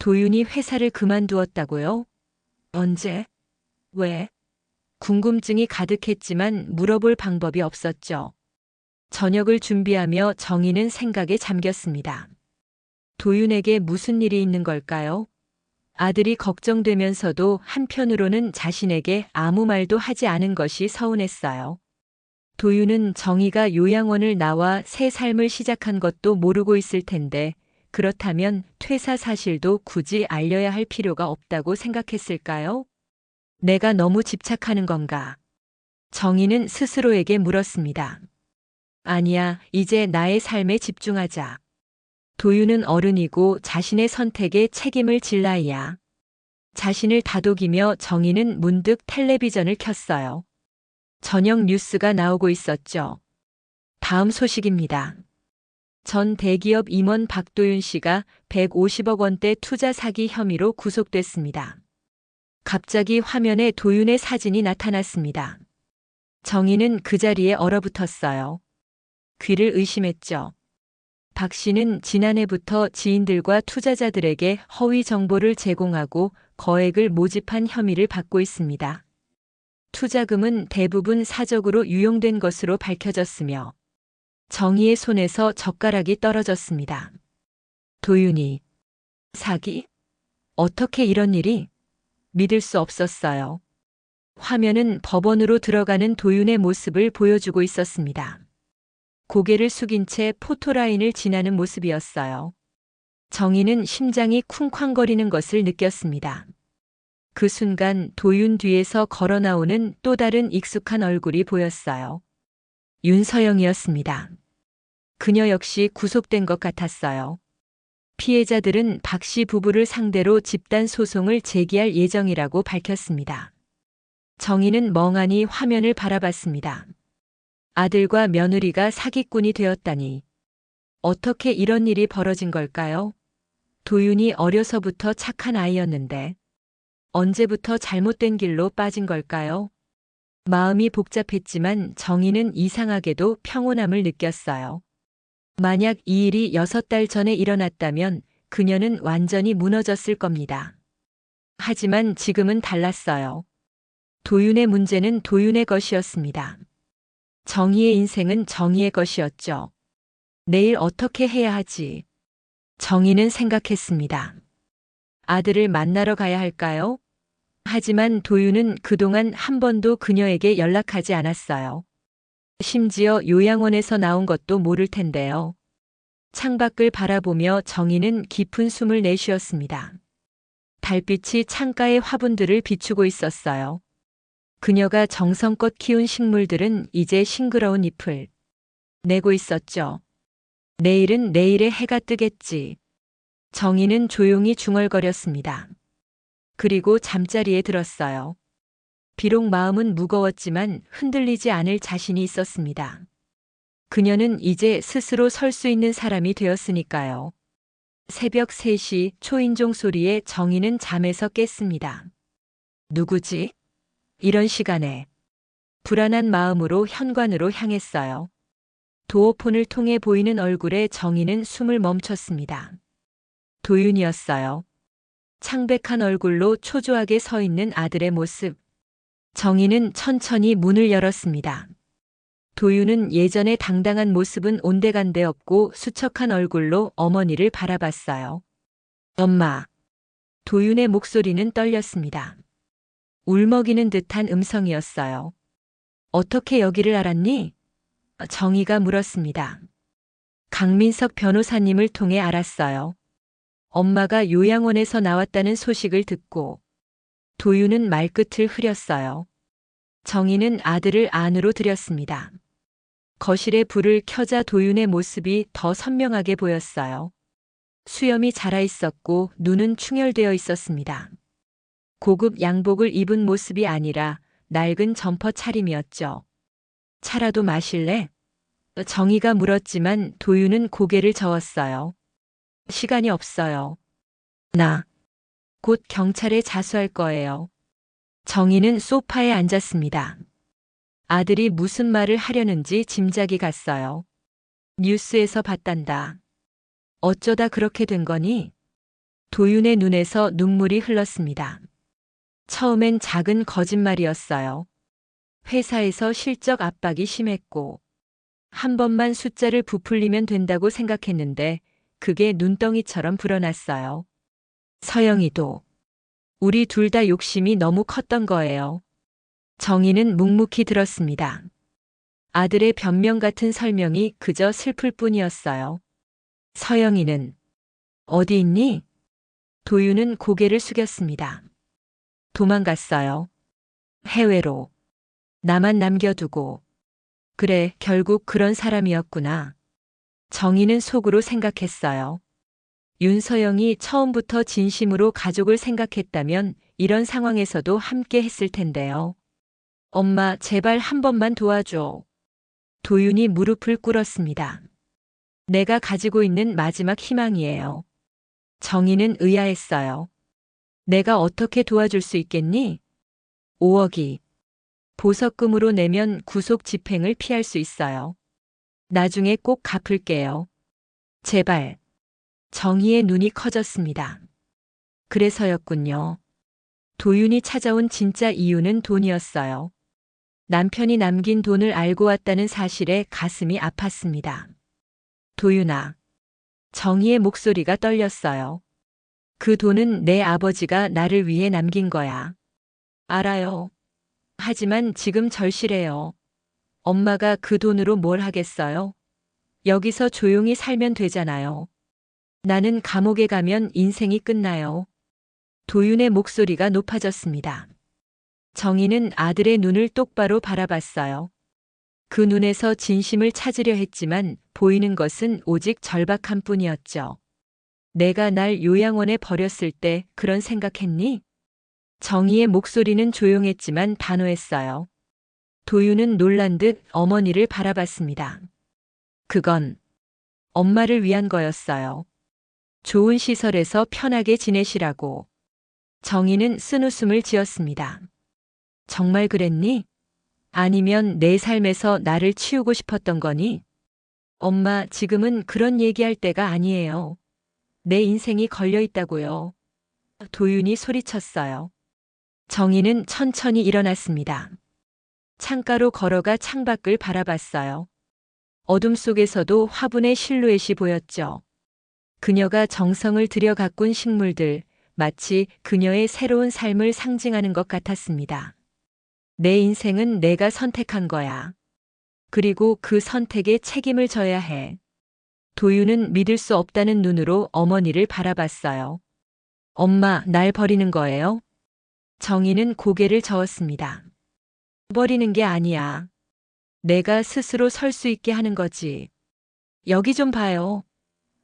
도윤이 회사를 그만두었다고요? 언제? 왜? 궁금증이 가득했지만 물어볼 방법이 없었죠. 저녁을 준비하며 정희는 생각에 잠겼습니다. 도윤에게 무슨 일이 있는 걸까요? 아들이 걱정되면서도 한편으로는 자신에게 아무 말도 하지 않은 것이 서운했어요. 도윤은 정희가 요양원을 나와 새 삶을 시작한 것도 모르고 있을 텐데, 그렇다면 퇴사 사실도 굳이 알려야 할 필요가 없다고 생각했을까요? 내가 너무 집착하는 건가? 정희는 스스로에게 물었습니다. 아니야, 이제 나의 삶에 집중하자. 도윤은 어른이고 자신의 선택에 책임을 질 나이야. 자신을 다독이며 정희는 문득 텔레비전을 켰어요. 저녁 뉴스가 나오고 있었죠. 다음 소식입니다. 전 대기업 임원 박도윤 씨가 150억 원대 투자 사기 혐의로 구속됐습니다. 갑자기 화면에 도윤의 사진이 나타났습니다. 정희는 그 자리에 얼어붙었어요. 귀를 의심했죠. 박 씨는 지난해부터 지인들과 투자자들에게 허위 정보를 제공하고 거액을 모집한 혐의를 받고 있습니다. 투자금은 대부분 사적으로 유용된 것으로 밝혀졌으며 정희의 손에서 젓가락이 떨어졌습니다. 도윤이 사기? 어떻게 이런 일이? 믿을 수 없었어요. 화면은 법원으로 들어가는 도윤의 모습을 보여주고 있었습니다. 고개를 숙인 채 포토라인을 지나는 모습이었어요. 정희는 심장이 쿵쾅거리는 것을 느꼈습니다. 그 순간 도윤 뒤에서 걸어 나오는 또 다른 익숙한 얼굴이 보였어요. 윤서영이었습니다. 그녀 역시 구속된 것 같았어요. 피해자들은 박 씨 부부를 상대로 집단 소송을 제기할 예정이라고 밝혔습니다. 정희는 멍하니 화면을 바라봤습니다. 아들과 며느리가 사기꾼이 되었다니. 어떻게 이런 일이 벌어진 걸까요? 도윤이 어려서부터 착한 아이였는데 언제부터 잘못된 길로 빠진 걸까요? 마음이 복잡했지만 정희는 이상하게도 평온함을 느꼈어요. 만약 이 일이 6달 전에 일어났다면 그녀는 완전히 무너졌을 겁니다. 하지만 지금은 달랐어요. 도윤의 문제는 도윤의 것이었습니다. 정희의 인생은 정희의 것이었죠. 내일 어떻게 해야 하지? 정희는 생각했습니다. 아들을 만나러 가야 할까요? 하지만 도윤은 그동안 한 번도 그녀에게 연락하지 않았어요. 심지어 요양원에서 나온 것도 모를 텐데요. 창밖을 바라보며 정희는 깊은 숨을 내쉬었습니다. 달빛이 창가의 화분들을 비추고 있었어요. 그녀가 정성껏 키운 식물들은 이제 싱그러운 잎을 내고 있었죠. 내일은 내일의 해가 뜨겠지. 정희는 조용히 중얼거렸습니다. 그리고 잠자리에 들었어요. 비록 마음은 무거웠지만 흔들리지 않을 자신이 있었습니다. 그녀는 이제 스스로 설 수 있는 사람이 되었으니까요. 새벽 3시 초인종 소리에 정희는 잠에서 깼습니다. 누구지? 이런 시간에. 불안한 마음으로 현관으로 향했어요. 도어폰을 통해 보이는 얼굴에 정희는 숨을 멈췄습니다. 도윤이었어요. 창백한 얼굴로 초조하게 서 있는 아들의 모습. 정희는 천천히 문을 열었습니다. 도윤은 예전의 당당한 모습은 온데간데 없고 수척한 얼굴로 어머니를 바라봤어요. 엄마. 도윤의 목소리는 떨렸습니다. 울먹이는 듯한 음성이었어요. 어떻게 여기를 알았니? 정희가 물었습니다. 강민석 변호사님을 통해 알았어요. 엄마가 요양원에서 나왔다는 소식을 듣고. 도윤은 말끝을 흐렸어요. 정희는 아들을 안으로 들였습니다. 거실에 불을 켜자 도윤의 모습이 더 선명하게 보였어요. 수염이 자라 있었고 눈은 충혈되어 있었습니다. 고급 양복을 입은 모습이 아니라 낡은 점퍼 차림이었죠. 차라도 마실래? 정희가 물었지만 도윤은 고개를 저었어요. 시간이 없어요. 나 곧 경찰에 자수할 거예요. 정희는 소파에 앉았습니다. 아들이 무슨 말을 하려는지 짐작이 갔어요. 뉴스에서 봤단다. 어쩌다 그렇게 된 거니? 도윤의 눈에서 눈물이 흘렀습니다. 처음엔 작은 거짓말이었어요. 회사에서 실적 압박이 심했고 한 번만 숫자를 부풀리면 된다고 생각했는데 그게 눈덩이처럼 불어났어요. 서영이도. 우리 둘 다 욕심이 너무 컸던 거예요. 정희는 묵묵히 들었습니다. 아들의 변명 같은 설명이 그저 슬플 뿐이었어요. 서영이는 어디 있니? 도윤은 고개를 숙였습니다. 도망갔어요. 해외로. 나만 남겨두고. 그래, 결국 그런 사람이었구나. 정희는 속으로 생각했어요. 윤서영이 처음부터 진심으로 가족을 생각했다면 이런 상황에서도 함께 했을 텐데요. 엄마, 제발 한 번만 도와줘. 도윤이 무릎을 꿇었습니다. 내가 가지고 있는 마지막 희망이에요. 정희는 의아했어요. 내가 어떻게 도와줄 수 있겠니? 5억이. 보석금으로 내면 구속 집행을 피할 수 있어요. 나중에 꼭 갚을게요. 제발. 정희의 눈이 커졌습니다. 그래서였군요. 도윤이 찾아온 진짜 이유는 돈이었어요. 남편이 남긴 돈을 알고 왔다는 사실에 가슴이 아팠습니다. 도윤아. 정희의 목소리가 떨렸어요. 그 돈은 내 아버지가 나를 위해 남긴 거야. 알아요. 하지만 지금 절실해요. 엄마가 그 돈으로 뭘 하겠어요? 여기서 조용히 살면 되잖아요. 나는 감옥에 가면 인생이 끝나요. 도윤의 목소리가 높아졌습니다. 정희는 아들의 눈을 똑바로 바라봤어요. 그 눈에서 진심을 찾으려 했지만 보이는 것은 오직 절박함 뿐이었죠. 내가 날 요양원에 버렸을 때 그런 생각했니? 정희의 목소리는 조용했지만 단호했어요. 도윤은 놀란 듯 어머니를 바라봤습니다. 그건 엄마를 위한 거였어요. 좋은 시설에서 편하게 지내시라고. 정희는 쓴웃음을 지었습니다. 정말 그랬니? 아니면 내 삶에서 나를 치우고 싶었던 거니? 엄마, 지금은 그런 얘기할 때가 아니에요. 내 인생이 걸려 있다고요. 도윤이 소리쳤어요. 정희는 천천히 일어났습니다. 창가로 걸어가 창밖을 바라봤어요. 어둠 속에서도 화분의 실루엣이 보였죠. 그녀가 정성을 들여 가꾼 식물들, 마치 그녀의 새로운 삶을 상징하는 것 같았습니다. 내 인생은 내가 선택한 거야. 그리고 그 선택에 책임을 져야 해. 도윤은 믿을 수 없다는 눈으로 어머니를 바라봤어요. 엄마, 날 버리는 거예요? 정희는 고개를 저었습니다. 버리는 게 아니야. 내가 스스로 설 수 있게 하는 거지. 여기 좀 봐요.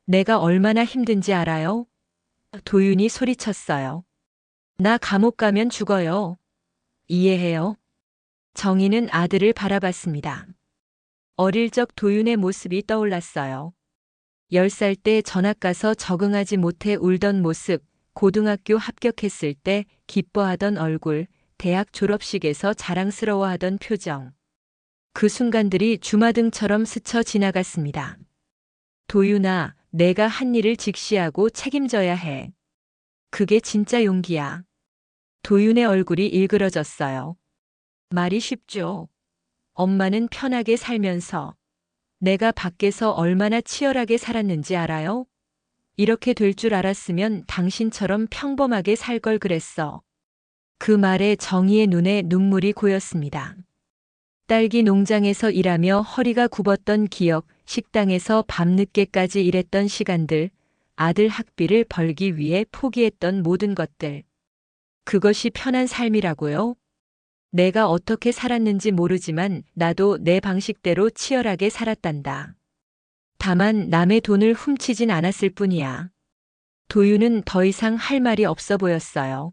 내가 얼마나 힘든지 알아요? 도윤이 소리쳤어요. 나 감옥 가면 죽어요. 이해해요? 정희는 아들을 바라봤습니다. 어릴 적 도윤의 모습이 떠올랐어요. 10살 때 전학 가서 적응하지 못해 울던 모습, 고등학교 합격했을 때 기뻐하던 얼굴, 대학 졸업식에서 자랑스러워하던 표정. 그 순간들이 주마등처럼 스쳐 지나갔습니다. 도윤아, 내가 한 일을 직시하고 책임져야 해. 그게 진짜 용기야. 도윤의 얼굴이 일그러졌어요. 말이 쉽죠. 엄마는 편하게 살면서 내가 밖에서 얼마나 치열하게 살았는지 알아요? 이렇게 될 줄 알았으면 당신처럼 평범하게 살 걸 그랬어. 그 말에 정희의 눈에 눈물이 고였습니다. 딸기 농장에서 일하며 허리가 굽었던 기억, 식당에서 밤늦게까지 일했던 시간들, 아들 학비를 벌기 위해 포기했던 모든 것들. 그것이 편한 삶이라고요? 내가 어떻게 살았는지 모르지만 나도 내 방식대로 치열하게 살았단다. 다만 남의 돈을 훔치진 않았을 뿐이야. 도윤은 더 이상 할 말이 없어 보였어요.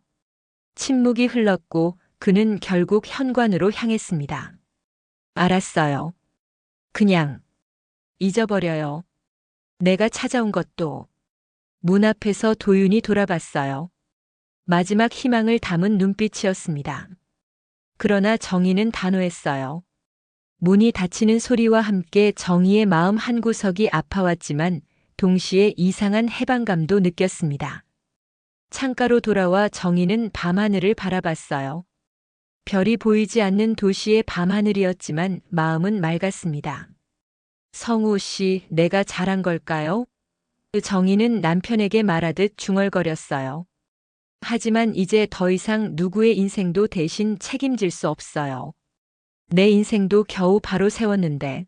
침묵이 흘렀고 그는 결국 현관으로 향했습니다. 알았어요. 그냥 잊어버려요. 내가 찾아온 것도. 문 앞에서 도윤이 돌아봤어요. 마지막 희망을 담은 눈빛이었습니다. 그러나 정희는 단호했어요. 문이 닫히는 소리와 함께 정희의 마음 한구석이 아파왔지만 동시에 이상한 해방감도 느꼈습니다. 창가로 돌아와 정희는 밤하늘을 바라봤어요. 별이 보이지 않는 도시의 밤하늘이었지만 마음은 맑았습니다. 성우 씨, 내가 잘한 걸까요? 정희는 남편에게 말하듯 중얼거렸어요. 하지만 이제 더 이상 누구의 인생도 대신 책임질 수 없어요. 내 인생도 겨우 바로 세웠는데.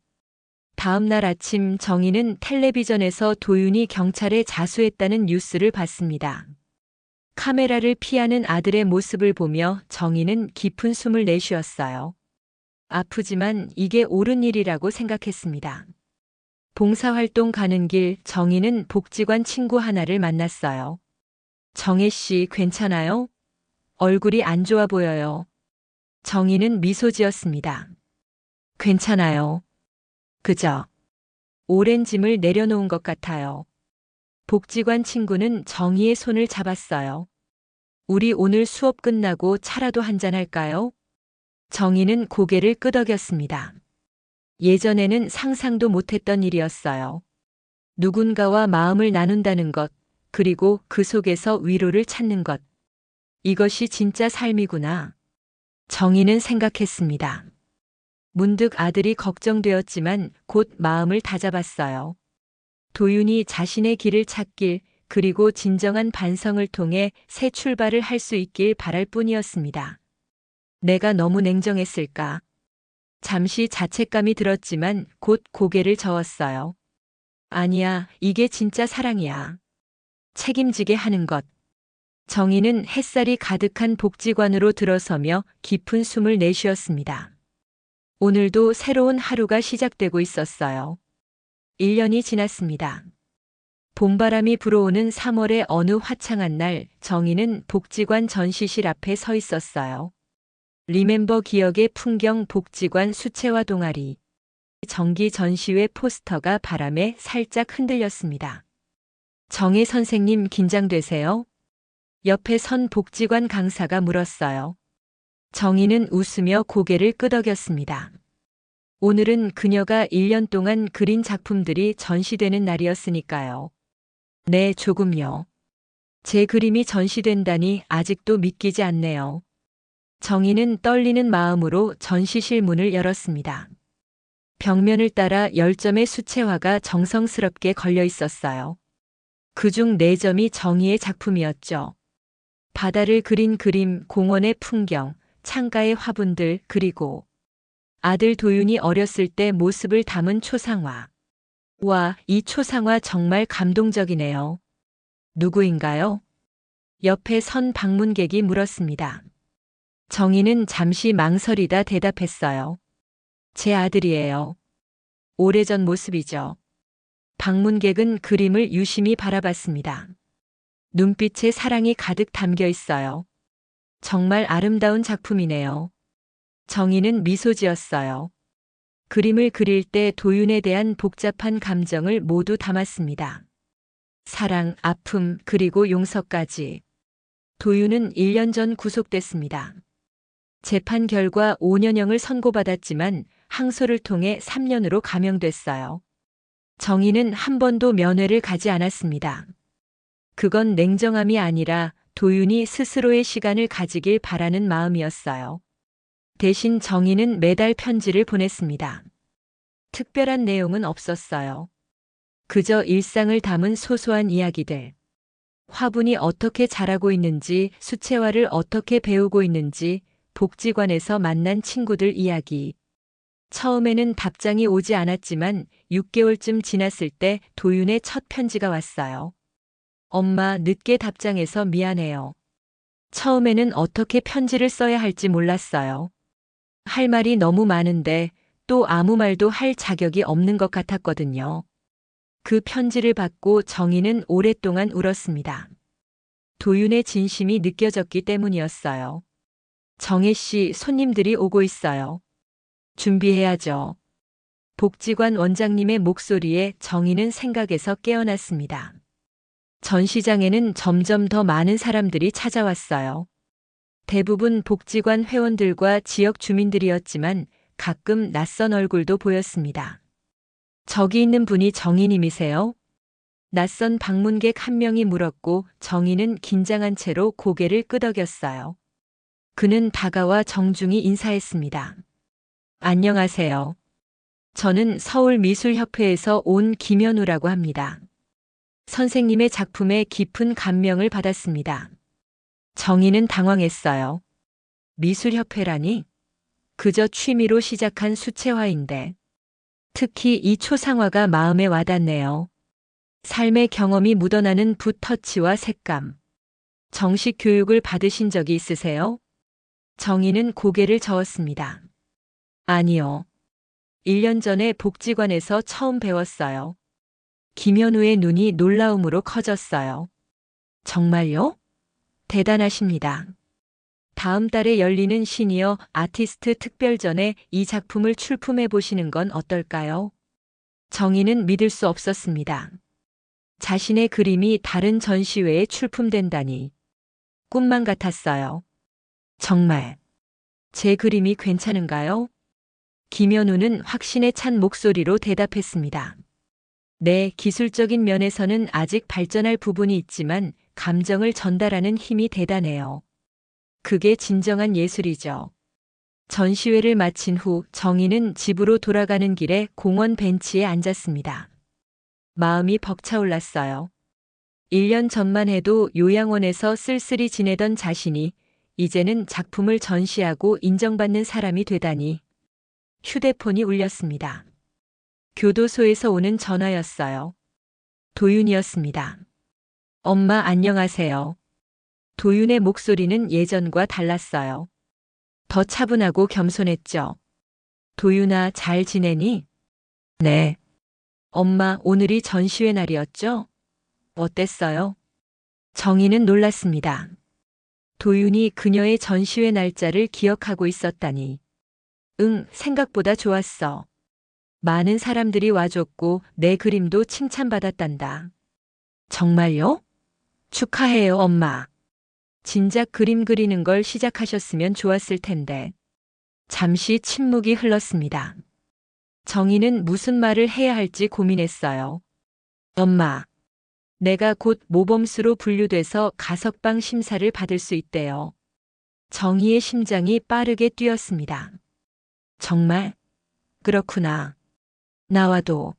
다음 날 아침 정희는 텔레비전에서 도윤이 경찰에 자수했다는 뉴스를 봤습니다. 카메라를 피하는 아들의 모습을 보며 정희는 깊은 숨을 내쉬었어요. 아프지만 이게 옳은 일이라고 생각했습니다. 봉사활동 가는 길 정희는 복지관 친구 하나를 만났어요. 정혜 씨 괜찮아요? 얼굴이 안 좋아 보여요. 정희는 미소 지었습니다. 괜찮아요. 그저 오랜 짐을 내려놓은 것 같아요. 복지관 친구는 정희의 손을 잡았어요. 우리 오늘 수업 끝나고 차라도 한잔 할까요? 정희는 고개를 끄덕였습니다. 예전에는 상상도 못했던 일이었어요. 누군가와 마음을 나눈다는 것, 그리고 그 속에서 위로를 찾는 것. 이것이 진짜 삶이구나. 정희는 생각했습니다. 문득 아들이 걱정되었지만 곧 마음을 다잡았어요. 도윤이 자신의 길을 찾길, 그리고 진정한 반성을 통해 새 출발을 할 수 있길 바랄 뿐이었습니다. 내가 너무 냉정했을까? 잠시 자책감이 들었지만 곧 고개를 저었어요. 아니야, 이게 진짜 사랑이야. 책임지게 하는 것. 정희는 햇살이 가득한 복지관으로 들어서며 깊은 숨을 내쉬었습니다. 오늘도 새로운 하루가 시작되고 있었어요. 1년이 지났습니다. 봄바람이 불어오는 3월의 어느 화창한 날 정희는 복지관 전시실 앞에 서 있었어요. 리멤버 기억의 풍경 복지관 수채화 동아리. 정기 전시회 포스터가 바람에 살짝 흔들렸습니다. 정혜 선생님 긴장되세요? 옆에 선 복지관 강사가 물었어요. 정희는 웃으며 고개를 끄덕였습니다. 오늘은 그녀가 1년 동안 그린 작품들이 전시되는 날이었으니까요. 네, 조금요. 제 그림이 전시된다니 아직도 믿기지 않네요. 정희는 떨리는 마음으로 전시실 문을 열었습니다. 벽면을 따라 10점의 수채화가 정성스럽게 걸려 있었어요. 그중 4점이 정희의 작품이었죠. 바다를 그린 그림, 공원의 풍경, 창가의 화분들, 그리고 아들 도윤이 어렸을 때 모습을 담은 초상화. 와, 이 초상화 정말 감동적이네요. 누구인가요? 옆에 선 방문객이 물었습니다. 정희는 잠시 망설이다 대답했어요. 제 아들이에요. 오래전 모습이죠. 방문객은 그림을 유심히 바라봤습니다. 눈빛에 사랑이 가득 담겨 있어요. 정말 아름다운 작품이네요. 정희는 미소 지었어요. 그림을 그릴 때 도윤에 대한 복잡한 감정을 모두 담았습니다. 사랑, 아픔, 그리고 용서까지. 도윤은 1년 전 구속됐습니다. 재판 결과 5년형을 선고받았지만 항소를 통해 3년으로 감형됐어요. 정희는 한 번도 면회를 가지 않았습니다. 그건 냉정함이 아니라 도윤이 스스로의 시간을 가지길 바라는 마음이었어요. 대신 정희는 매달 편지를 보냈습니다. 특별한 내용은 없었어요. 그저 일상을 담은 소소한 이야기들. 화분이 어떻게 자라고 있는지, 수채화를 어떻게 배우고 있는지, 복지관에서 만난 친구들 이야기. 처음에는 답장이 오지 않았지만 6개월쯤 지났을 때 도윤의 첫 편지가 왔어요. 엄마, 늦게 답장해서 미안해요. 처음에는 어떻게 편지를 써야 할지 몰랐어요. 할 말이 너무 많은데 또 아무 말도 할 자격이 없는 것 같았거든요. 그 편지를 받고 정희는 오랫동안 울었습니다. 도윤의 진심이 느껴졌기 때문이었어요. 정혜 씨, 손님들이 오고 있어요. 준비해야죠. 복지관 원장님의 목소리에 정희는 생각에서 깨어났습니다. 전시장에는 점점 더 많은 사람들이 찾아왔어요. 대부분 복지관 회원들과 지역 주민들이었지만 가끔 낯선 얼굴도 보였습니다. 저기 있는 분이 정희님이세요? 낯선 방문객 한 명이 물었고 정희는 긴장한 채로 고개를 끄덕였어요. 그는 다가와 정중히 인사했습니다. 안녕하세요. 저는 서울미술협회에서 온 김현우라고 합니다. 선생님의 작품에 깊은 감명을 받았습니다. 정희는 당황했어요. 미술협회라니? 그저 취미로 시작한 수채화인데. 특히 이 초상화가 마음에 와닿네요. 삶의 경험이 묻어나는 붓터치와 색감. 정식 교육을 받으신 적이 있으세요? 정희는 고개를 저었습니다. 아니요. 1년 전에 복지관에서 처음 배웠어요. 김현우의 눈이 놀라움으로 커졌어요. 정말요? 대단하십니다. 다음 달에 열리는 시니어 아티스트 특별전에 이 작품을 출품해 보시는 건 어떨까요? 정희는 믿을 수 없었습니다. 자신의 그림이 다른 전시회에 출품된다니. 꿈만 같았어요. 정말. 제 그림이 괜찮은가요? 김현우는 확신에 찬 목소리로 대답했습니다. 네, 기술적인 면에서는 아직 발전할 부분이 있지만 감정을 전달하는 힘이 대단해요. 그게 진정한 예술이죠. 전시회를 마친 후 정희는 집으로 돌아가는 길에 공원 벤치에 앉았습니다. 마음이 벅차올랐어요. 1년 전만 해도 요양원에서 쓸쓸히 지내던 자신이 이제는 작품을 전시하고 인정받는 사람이 되다니. 휴대폰이 울렸습니다. 교도소에서 오는 전화였어요. 도윤이었습니다. 엄마 안녕하세요. 도윤의 목소리는 예전과 달랐어요. 더 차분하고 겸손했죠. 도윤아, 잘 지내니? 네. 엄마, 오늘이 전시회 날이었죠? 어땠어요? 정희는 놀랐습니다. 도윤이 그녀의 전시회 날짜를 기억하고 있었다니. 응, 생각보다 좋았어. 많은 사람들이 와줬고 내 그림도 칭찬받았단다. 정말요? 축하해요, 엄마. 진작 그림 그리는 걸 시작하셨으면 좋았을 텐데. 잠시 침묵이 흘렀습니다. 정희는 무슨 말을 해야 할지 고민했어요. 엄마. 내가 곧 모범수로 분류돼서 가석방 심사를 받을 수 있대요. 정희의 심장이 빠르게 뛰었습니다. 정말? 그렇구나. 나와도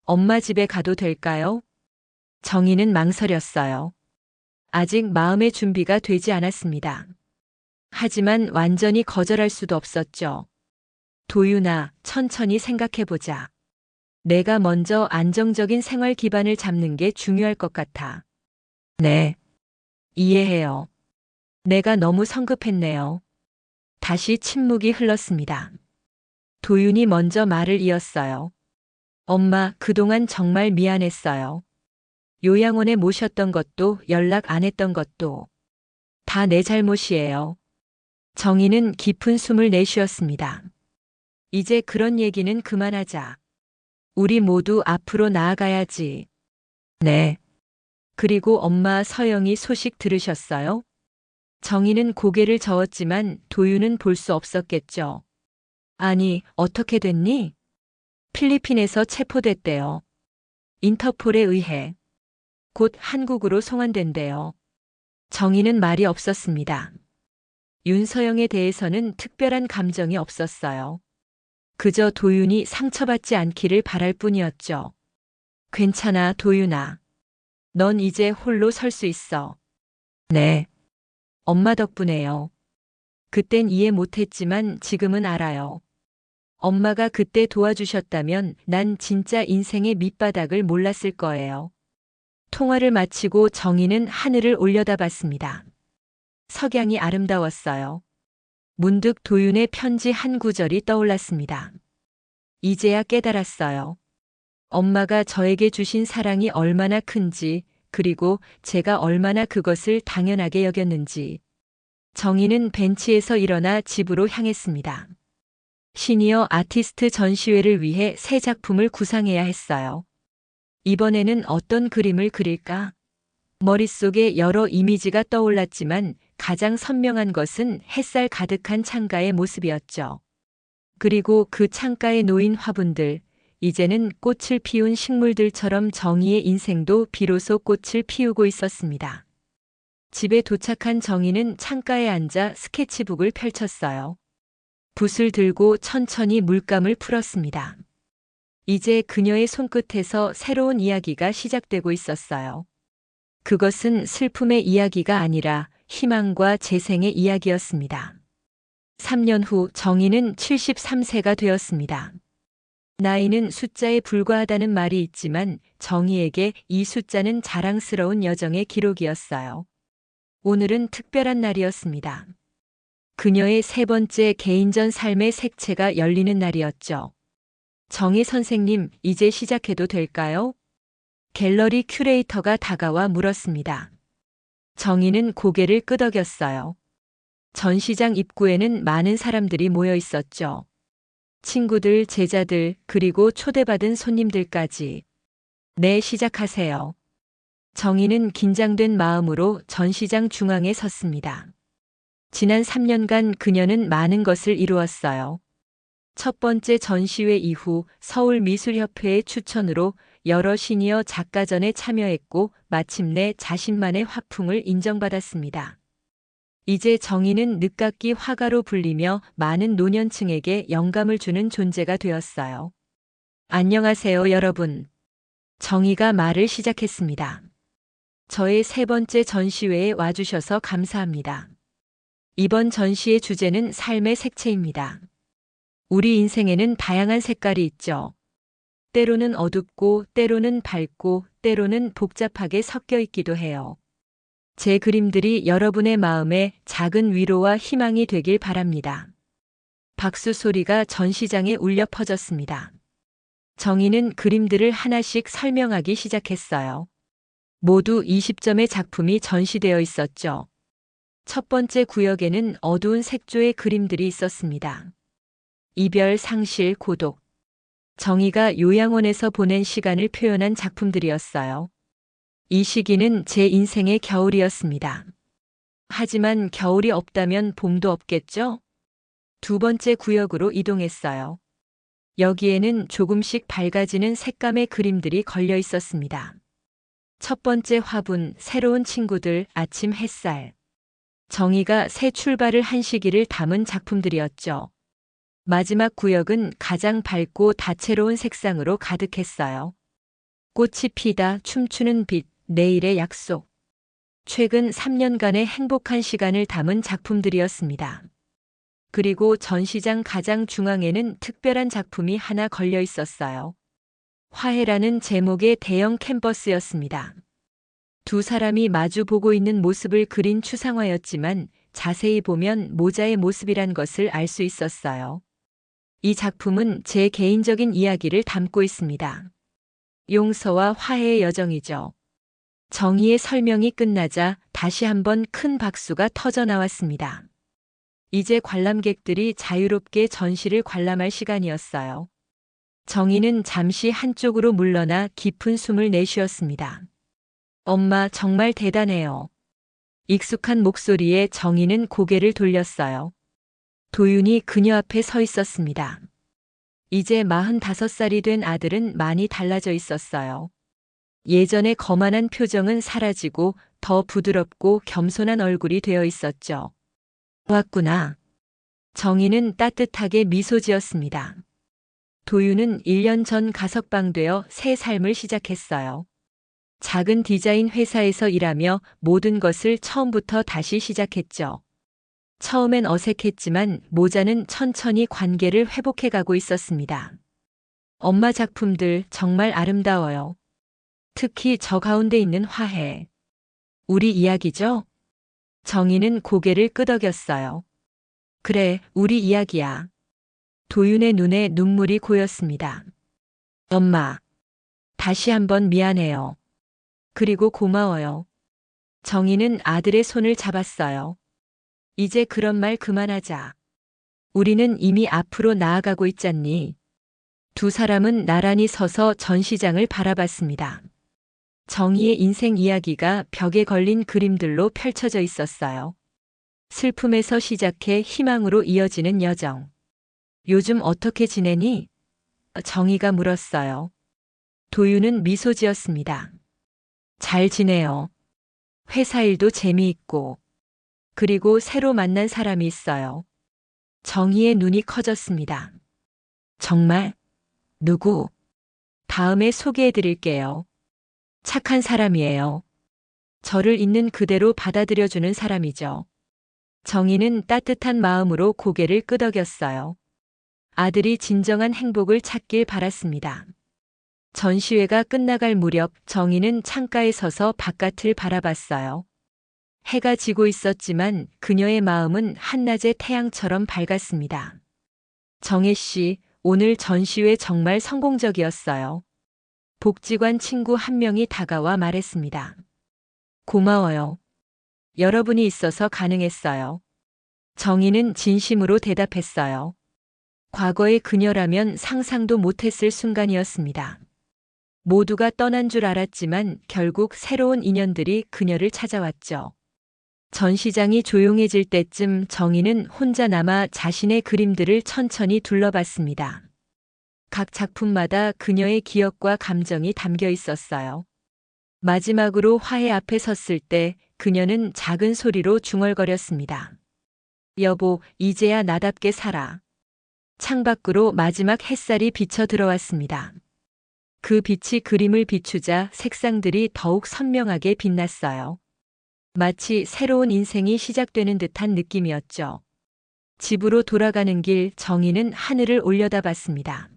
엄마 집에 가도 될까요? 정희는 망설였어요. 아직 마음의 준비가 되지 않았습니다. 하지만 완전히 거절할 수도 없었죠. 도윤아, 천천히 생각해보자. 내가 먼저 안정적인 생활 기반을 잡는 게 중요할 것 같아. 네. 이해해요. 내가 너무 성급했네요. 다시 침묵이 흘렀습니다. 도윤이 먼저 말을 이었어요. 엄마, 그동안 정말 미안했어요. 요양원에 모셨던 것도 연락 안 했던 것도 다 내 잘못이에요. 정희는 깊은 숨을 내쉬었습니다. 이제 그런 얘기는 그만하자. 우리 모두 앞으로 나아가야지. 네. 그리고 엄마 서영이 소식 들으셨어요? 정희는 고개를 저었지만 도윤은 볼 수 없었겠죠. 아니, 어떻게 됐니? 필리핀에서 체포됐대요. 인터폴에 의해. 곧 한국으로 송환된대요. 정희는 말이 없었습니다. 윤서영에 대해서는 특별한 감정이 없었어요. 그저 도윤이 상처받지 않기를 바랄 뿐이었죠. 괜찮아, 도윤아. 넌 이제 홀로 설 수 있어. 네. 엄마 덕분에요. 그땐 이해 못했지만 지금은 알아요. 엄마가 그때 도와주셨다면 난 진짜 인생의 밑바닥을 몰랐을 거예요. 통화를 마치고 정희는 하늘을 올려다봤습니다. 석양이 아름다웠어요. 문득 도윤의 편지 한 구절이 떠올랐습니다. 이제야 깨달았어요. 엄마가 저에게 주신 사랑이 얼마나 큰지, 그리고 제가 얼마나 그것을 당연하게 여겼는지. 정희는 벤치에서 일어나 집으로 향했습니다. 시니어 아티스트 전시회를 위해 새 작품을 구상해야 했어요. 이번에는 어떤 그림을 그릴까? 머릿속에 여러 이미지가 떠올랐지만 가장 선명한 것은 햇살 가득한 창가의 모습이었죠. 그리고 그 창가에 놓인 화분들, 이제는 꽃을 피운 식물들처럼 정희의 인생도 비로소 꽃을 피우고 있었습니다. 집에 도착한 정희는 창가에 앉아 스케치북을 펼쳤어요. 붓을 들고 천천히 물감을 풀었습니다. 이제 그녀의 손끝에서 새로운 이야기가 시작되고 있었어요. 그것은 슬픔의 이야기가 아니라 희망과 재생의 이야기였습니다. 3년 후 정희는 73세가 되었습니다. 나이는 숫자에 불과하다는 말이 있지만 정희에게 이 숫자는 자랑스러운 여정의 기록이었어요. 오늘은 특별한 날이었습니다. 그녀의 세 번째 개인전 삶의 색채가 열리는 날이었죠. 정희 선생님, 이제 시작해도 될까요? 갤러리 큐레이터가 다가와 물었습니다. 정희는 고개를 끄덕였어요. 전시장 입구에는 많은 사람들이 모여 있었죠. 친구들, 제자들, 그리고 초대받은 손님들까지. 네, 시작하세요. 정희는 긴장된 마음으로 전시장 중앙에 섰습니다. 지난 3년간 그녀는 많은 것을 이루었어요. 첫 번째 전시회 이후 서울미술협회의 추천으로 여러 시니어 작가전에 참여했고 마침내 자신만의 화풍을 인정받았습니다. 이제 정희는 늦깎이 화가로 불리며 많은 노년층에게 영감을 주는 존재가 되었어요. 안녕하세요, 여러분. 정희가 말을 시작했습니다. 저의 세 번째 전시회에 와주셔서 감사합니다. 이번 전시의 주제는 삶의 색채입니다. 우리 인생에는 다양한 색깔이 있죠. 때로는 어둡고, 때로는 밝고, 때로는 복잡하게 섞여 있기도 해요. 제 그림들이 여러분의 마음에 작은 위로와 희망이 되길 바랍니다. 박수 소리가 전시장에 울려 퍼졌습니다. 정희는 그림들을 하나씩 설명하기 시작했어요. 모두 20점의 작품이 전시되어 있었죠. 첫 번째 구역에는 어두운 색조의 그림들이 있었습니다. 이별, 상실, 고독. 정희가 요양원에서 보낸 시간을 표현한 작품들이었어요. 이 시기는 제 인생의 겨울이었습니다. 하지만 겨울이 없다면 봄도 없겠죠? 두 번째 구역으로 이동했어요. 여기에는 조금씩 밝아지는 색감의 그림들이 걸려 있었습니다. 첫 번째 화분, 새로운 친구들, 아침 햇살. 정희가 새 출발을 한 시기를 담은 작품들이었죠. 마지막 구역은 가장 밝고 다채로운 색상으로 가득했어요. 꽃이 피다, 춤추는 빛, 내일의 약속. 최근 3년간의 행복한 시간을 담은 작품들이었습니다. 그리고 전시장 가장 중앙에는 특별한 작품이 하나 걸려 있었어요. 화해라는 제목의 대형 캔버스였습니다. 두 사람이 마주 보고 있는 모습을 그린 추상화였지만 자세히 보면 모자의 모습이란 것을 알 수 있었어요. 이 작품은 제 개인적인 이야기를 담고 있습니다. 용서와 화해의 여정이죠. 정의의 설명이 끝나자 다시 한번 큰 박수가 터져 나왔습니다. 이제 관람객들이 자유롭게 전시를 관람할 시간이었어요. 정희는 잠시 한쪽으로 물러나 깊은 숨을 내쉬었습니다. 엄마 정말 대단해요. 익숙한 목소리에 정희는 고개를 돌렸어요. 도윤이 그녀 앞에 서 있었습니다. 이제 45살이 된 아들은 많이 달라져 있었어요. 예전의 거만한 표정은 사라지고 더 부드럽고 겸손한 얼굴이 되어 있었죠. 왔구나. 정희는 따뜻하게 미소 지었습니다. 도윤은 1년 전 가석방되어 새 삶을 시작했어요. 작은 디자인 회사에서 일하며 모든 것을 처음부터 다시 시작했죠. 처음엔 어색했지만 모자는 천천히 관계를 회복해가고 있었습니다. 엄마 작품들 정말 아름다워요. 특히 저 가운데 있는 화해. 우리 이야기죠? 정희는 고개를 끄덕였어요. 그래, 우리 이야기야. 도윤의 눈에 눈물이 고였습니다. 엄마, 다시 한번 미안해요. 그리고 고마워요. 정희는 아들의 손을 잡았어요. 이제 그런 말 그만하자. 우리는 이미 앞으로 나아가고 있잖니. 두 사람은 나란히 서서 전시장을 바라봤습니다. 정희의 인생 이야기가 벽에 걸린 그림들로 펼쳐져 있었어요. 슬픔에서 시작해 희망으로 이어지는 여정. 요즘 어떻게 지내니? 정희가 물었어요. 도윤은 미소 지었습니다. 잘 지내요. 회사 일도 재미있고. 그리고 새로 만난 사람이 있어요. 정희의 눈이 커졌습니다. 정말? 누구? 다음에 소개해 드릴게요. 착한 사람이에요. 저를 있는 그대로 받아들여주는 사람이죠. 정희는 따뜻한 마음으로 고개를 끄덕였어요. 아들이 진정한 행복을 찾길 바랐습니다. 전시회가 끝나갈 무렵 정희는 창가에 서서 바깥을 바라봤어요. 해가 지고 있었지만 그녀의 마음은 한낮의 태양처럼 밝았습니다. 정혜 씨, 오늘 전시회 정말 성공적이었어요. 복지관 친구 한 명이 다가와 말했습니다. 고마워요. 여러분이 있어서 가능했어요. 정희는 진심으로 대답했어요. 과거의 그녀라면 상상도 못했을 순간이었습니다. 모두가 떠난 줄 알았지만 결국 새로운 인연들이 그녀를 찾아왔죠. 전시장이 조용해질 때쯤 정희는 혼자 남아 자신의 그림들을 천천히 둘러봤습니다. 각 작품마다 그녀의 기억과 감정이 담겨 있었어요. 마지막으로 화해 앞에 섰을 때 그녀는 작은 소리로 중얼거렸습니다. 여보, 이제야 나답게 살아. 창밖으로 마지막 햇살이 비쳐 들어왔습니다. 그 빛이 그림을 비추자 색상들이 더욱 선명하게 빛났어요. 마치 새로운 인생이 시작되는 듯한 느낌이었죠. 집으로 돌아가는 길 정희는 하늘을 올려다봤습니다.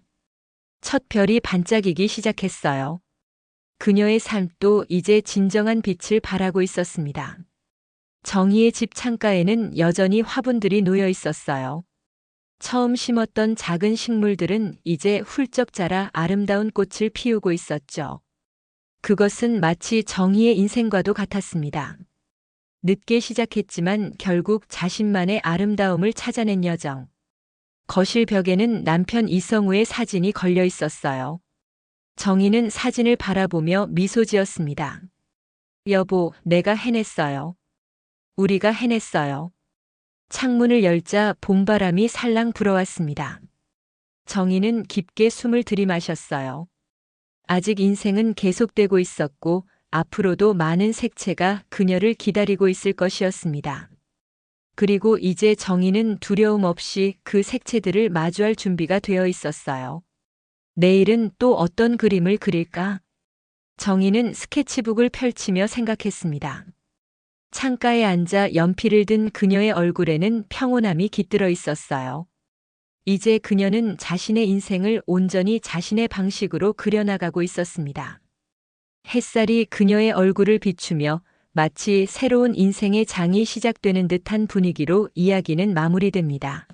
첫 별이 반짝이기 시작했어요. 그녀의 삶도 이제 진정한 빛을 발하고 있었습니다. 정희의 집 창가에는 여전히 화분들이 놓여 있었어요. 처음 심었던 작은 식물들은 이제 훌쩍 자라 아름다운 꽃을 피우고 있었죠. 그것은 마치 정희의 인생과도 같았습니다. 늦게 시작했지만 결국 자신만의 아름다움을 찾아낸 여정. 거실 벽에는 남편 이성우의 사진이 걸려 있었어요. 정희는 사진을 바라보며 미소 지었습니다. 여보, 내가 해냈어요. 우리가 해냈어요. 창문을 열자 봄바람이 살랑 불어왔습니다. 정희는 깊게 숨을 들이마셨어요. 아직 인생은 계속되고 있었고 앞으로도 많은 색채가 그녀를 기다리고 있을 것이었습니다. 그리고 이제 정희는 두려움 없이 그 색채들을 마주할 준비가 되어 있었어요. 내일은 또 어떤 그림을 그릴까? 정희는 스케치북을 펼치며 생각했습니다. 창가에 앉아 연필을 든 그녀의 얼굴에는 평온함이 깃들어 있었어요. 이제 그녀는 자신의 인생을 온전히 자신의 방식으로 그려나가고 있었습니다. 햇살이 그녀의 얼굴을 비추며 마치 새로운 인생의 장이 시작되는 듯한 분위기로 이야기는 마무리됩니다.